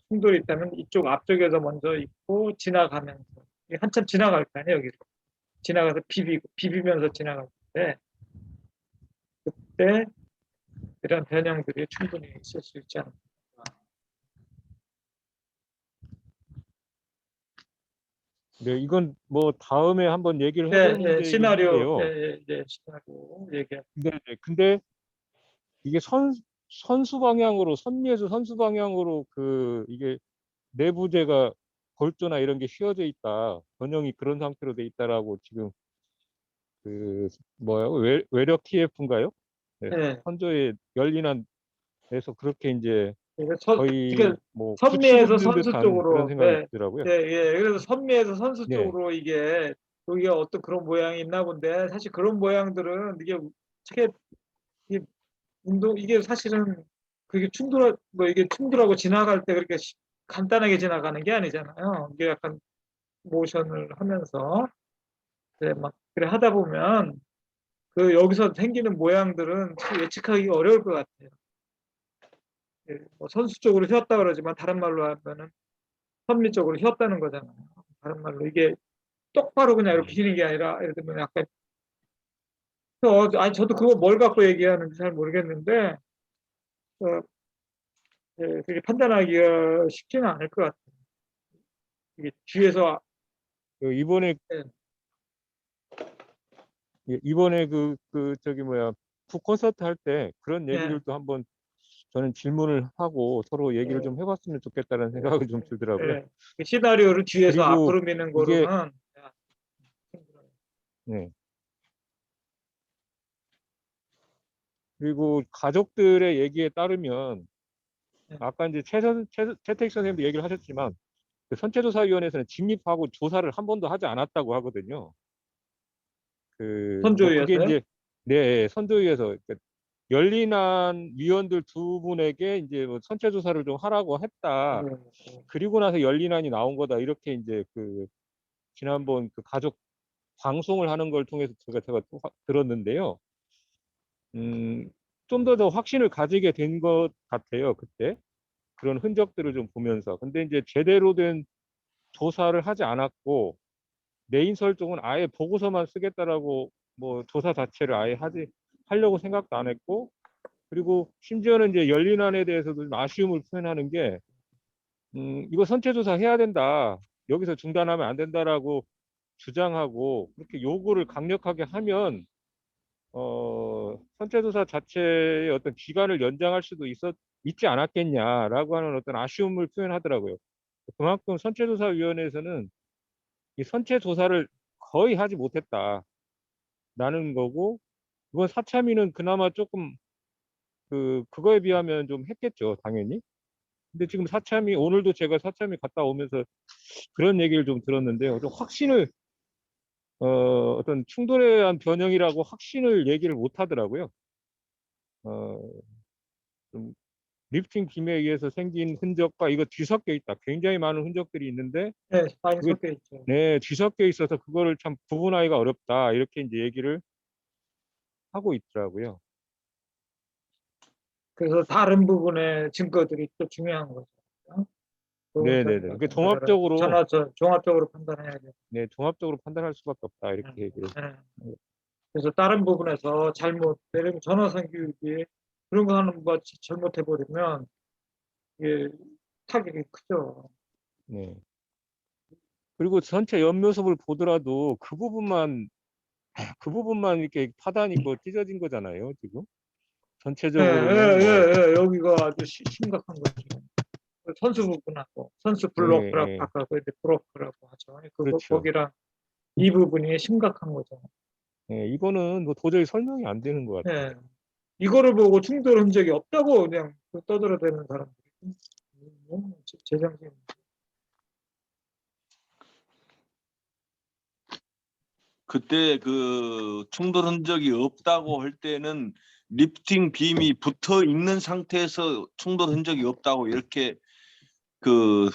S2: 충돌이 있다면 이쪽 앞쪽에서 먼저 있고 지나가면서 이게 한참 지나갈 거 아니에요. 여기로 지나가서 비비면서 지나갈 때 그때 이런 변형들이 충분히 있을 수 있지 않을까.
S4: 네, 이건 뭐 다음에 한번 얘기를
S2: 네,
S4: 해볼
S2: 네,
S4: 문제이긴
S2: 시나리오,
S4: 한데요.
S2: 시나리오 얘기할
S4: 근데 이게 선수 방향으로 선미에서 선수 방향으로 그 이게 내부재가 골조나 이런 게 휘어져 있다. 전형이 그런 상태로 돼 있다라고 지금 그 뭐야 외력 TF인가요? 네,
S2: 네.
S4: 선조의 열린한에서 그렇게 이제
S2: 이게
S4: 거의 뭐 구축을
S2: 선미에서
S4: 는
S2: 선수
S4: 듯한 그런
S2: 쪽으로,
S4: 생각이
S2: 예,
S4: 들더라고요.
S2: 예, 예. 그래서 선미에서 선수
S4: 네.
S2: 쪽으로 이게 여기가 어떤 그런 모양이 있나 본데 사실 그런 모양들은 이게 이게 사실은 그게 이게 충돌하고 지나갈 때 그렇게 간단하게 지나가는 게 아니잖아요. 이게 약간 모션을 하면서 막 그래 하다 보면 그 여기서 생기는 모양들은 참 예측하기 어려울 것 같아요. 예, 뭐 선수 쪽으로 휘었다 그러지만 다른 말로 하면은 선미 쪽으로 휘었다는 거잖아요. 다른 말로 이게 똑바로 그냥 이렇게 휘는 게 아니라 예를 들면 약간 아니 저도 그거 뭘 갖고 얘기하는지 잘 모르겠는데 예, 그게 판단하기가 쉽지는 않을 것 같아요. 이게 뒤에서
S4: 이번에
S2: 예.
S4: 이번에 저기 뭐야 북 콘서트 할 때 그런
S2: 예.
S4: 얘기들도 한번 저는 질문을 하고 서로 얘기를 좀 해봤으면 좋겠다는 생각이 좀 들더라고요.
S2: 예. 그 시나리오를 뒤에서
S4: 그리고
S2: 앞으로 미는
S4: 이게
S2: 거로는
S4: 네. 그리고 가족들의 얘기에 따르면
S2: 네.
S4: 아까 이제 최택 선생님도 얘기를 하셨지만 그 선체조사위원회에서는 진입하고 조사를 한 번도 하지 않았다고 하거든요. 뭐 그게
S2: 선조위에서요?
S4: 이제 네 선조위에서 그러니까 열린한 위원들 두 분에게 이제 뭐 선체조사를 좀 하라고 했다. 그리고 나서 열린안이 나온 거다. 이렇게 이제 그 지난번 그 가족 방송을 하는 걸 통해서 제가 또 들었는데요. 좀 더 확신을 가지게 된 것 같아요. 그때 그런 흔적들을 좀 보면서. 근데 이제 제대로 된 조사를 하지 않았고 내인 설정은 아예 보고서만 쓰겠다라고 뭐 조사 자체를 아예 하려고 생각도 안 했고, 그리고 심지어는 이제 열린안에 대해서도 좀 아쉬움을 표현하는 게 이거 선체조사 해야 된다. 여기서 중단하면 안 된다라고 주장하고 그렇게 요구를 강력하게 하면 선체조사 자체의 어떤 기간을 연장할 수도 있지 않았겠냐라고 하는 어떤 아쉬움을 표현하더라고요. 그만큼 선체조사위원회에서는 이 선체조사를 거의 하지 못했다라는 거고, 이번 사참위는 그나마 조금 그거에 비하면 좀 했겠죠, 당연히. 근데 지금 오늘도 제가 사참위 갔다 오면서 그런 얘기를 좀 들었는데요. 좀 확신을 어떤 충돌에 의한 변형이라고 확신을 얘기를 못 하더라고요. 좀 리프팅 김에 의해서 생긴 흔적과 이거 뒤섞여 있다. 굉장히 많은 흔적들이 있는데
S2: 네, 많이
S4: 그게
S2: 섞여 있죠.
S4: 네, 뒤섞여 있어서 그거를 참 구분하기가 어렵다. 이렇게 이제 얘기를 하고 있더라고요.
S2: 그래서 다른 부분의 증거들이 또 중요한 거죠.
S4: 네네네. 그 종합적으로
S2: 종합적으로 판단해야 돼요.
S4: 네, 종합적으로 판단할 수밖에 없다. 이렇게
S2: 네.
S4: 얘기를.
S2: 네. 그래서 다른 부분에서 예를 들면 전화상 교육이 그런 거 하는 거 잘못해 버리면 이게 타격이 크죠.
S4: 네. 그리고 전체 옆모습을 보더라도 그 부분만 이렇게 파단이 있고 찢어진 거잖아요, 지금.
S2: 예, 예,
S4: 전체적으로는 뭐
S2: 예, 예. 여기가 아주 심각한 거죠. 그 선수 부분하고 선수 블로크라고
S4: 예.
S2: 아까 그 이제 브로크라고 하죠.
S4: 그렇죠.
S2: 거기랑 이 부분이 심각한 거죠.
S4: 예, 이거는 뭐 도저히 설명이 안 되는 것 같아요.
S2: 예. 이거를 보고 충돌 흔적이 없다고 그냥 떠들어대는 사람들이 제정신.
S3: 그때 그 충돌 흔적이 없다고 할 때는 리프팅 빔이 붙어 있는 상태에서 충돌 흔적이 없다고 이렇게 그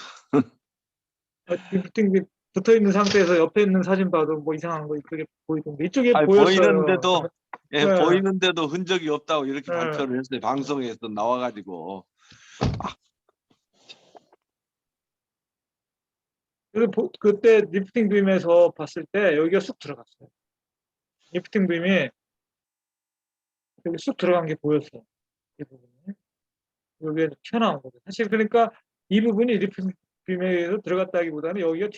S2: 리프팅 붙어 있는 상태에서 옆에 있는 사진 봐도 뭐 이상한 거 이쪽에 보이던데 이쪽에
S3: 아니,
S2: 보였어요.
S3: 보이는데도 예,
S2: 네.
S3: 보이는데도 흔적이 없다고 이렇게
S2: 네.
S3: 발표를 했어요. 방송에서 나와가지고.
S2: 그래서 그때 리프팅 빔에서 봤을 때 여기가 쑥 들어갔어요. 리프팅 빔이 여기 쑥 들어간 게 보였어요. 이 부분이. 여기에 튀어나온 거죠. 사실 그러니까 이 부분이 리프팅 빔에 들어갔다기보다는 여기가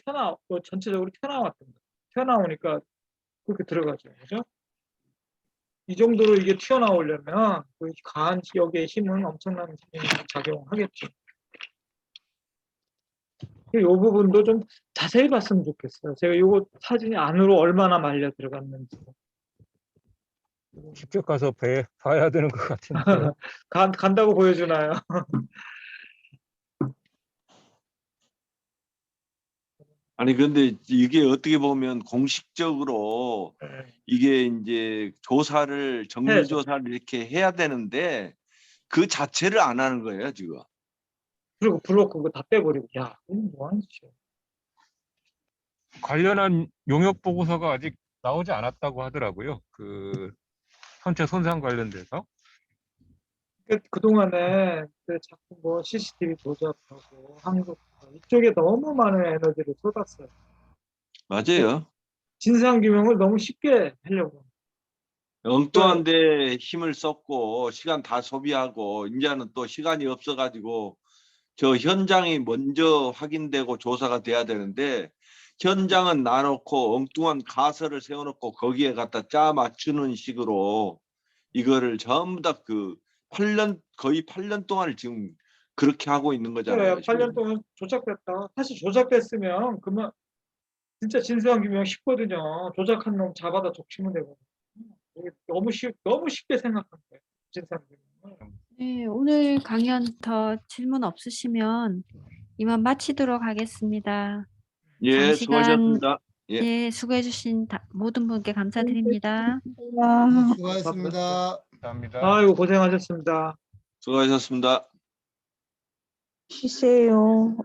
S2: 전체적으로 튀어나왔던 거예요. 튀어나오니까 그렇게 들어가죠. 그죠? 이 정도로 이게 튀어나오려면 그 가한 지역의 힘은 엄청난 힘이 작용하겠죠. 이 부분도 좀 자세히 봤으면 좋겠어요. 제가 이거 사진이 안으로 얼마나 말려 들어갔는지.
S4: 직접 가서 봐야 되는 것 같은데.
S2: 간다고 보여주나요?
S3: 아니 근데 이게 어떻게 보면 공식적으로
S2: 네.
S3: 이게 이제 조사를 정밀
S2: 해야죠.
S3: 조사를 이렇게 해야 되는데 그 자체를 안 하는 거예요 지금.
S2: 그리고 블로크 그거 다 빼버리고 야 이건 뭐 하는 짓이야.
S4: 관련한 용역 보고서가 아직 나오지 않았다고 하더라고요. 그 선체 손상 관련돼서.
S2: 그동안에 자꾸 뭐 CCTV 조작하고 한국 이쪽에 너무 많은 에너지를 쏟았어요.
S3: 맞아요.
S2: 진상규명을 너무 쉽게 하려고.
S3: 엉뚱한데 힘을 썼고 시간 다 소비하고 이제는 또 시간이 없어가지고 저 현장이 먼저 확인되고 조사가 돼야 되는데 현장은 놔놓고 엉뚱한 가설을 세워놓고 거기에 갖다 짜 맞추는 식으로 이거를 전부 다 그 8년 거의 8년 동안을 지금 그렇게 하고 있는 거잖아요.
S2: 그래, 8년 동안 조작됐다. 사실 조작됐으면 그러면 진짜 진상규명 쉽거든요. 조작한 놈 잡아다 적시면 되거든요. 너무 쉽게 생각한 거예요. 진상규명.
S1: 네, 오늘 강연 더 질문 없으시면 이만 마치도록 하겠습니다.
S3: 예,
S1: 장시간
S3: 수고하셨습니다. 예.
S1: 예, 수고해 주신 모든 분께 감사드립니다.
S9: 수고하셨습니다.
S4: 감사합니다.
S2: 아이고 고생하셨습니다.
S3: 수고하셨습니다.
S10: 쉬세요.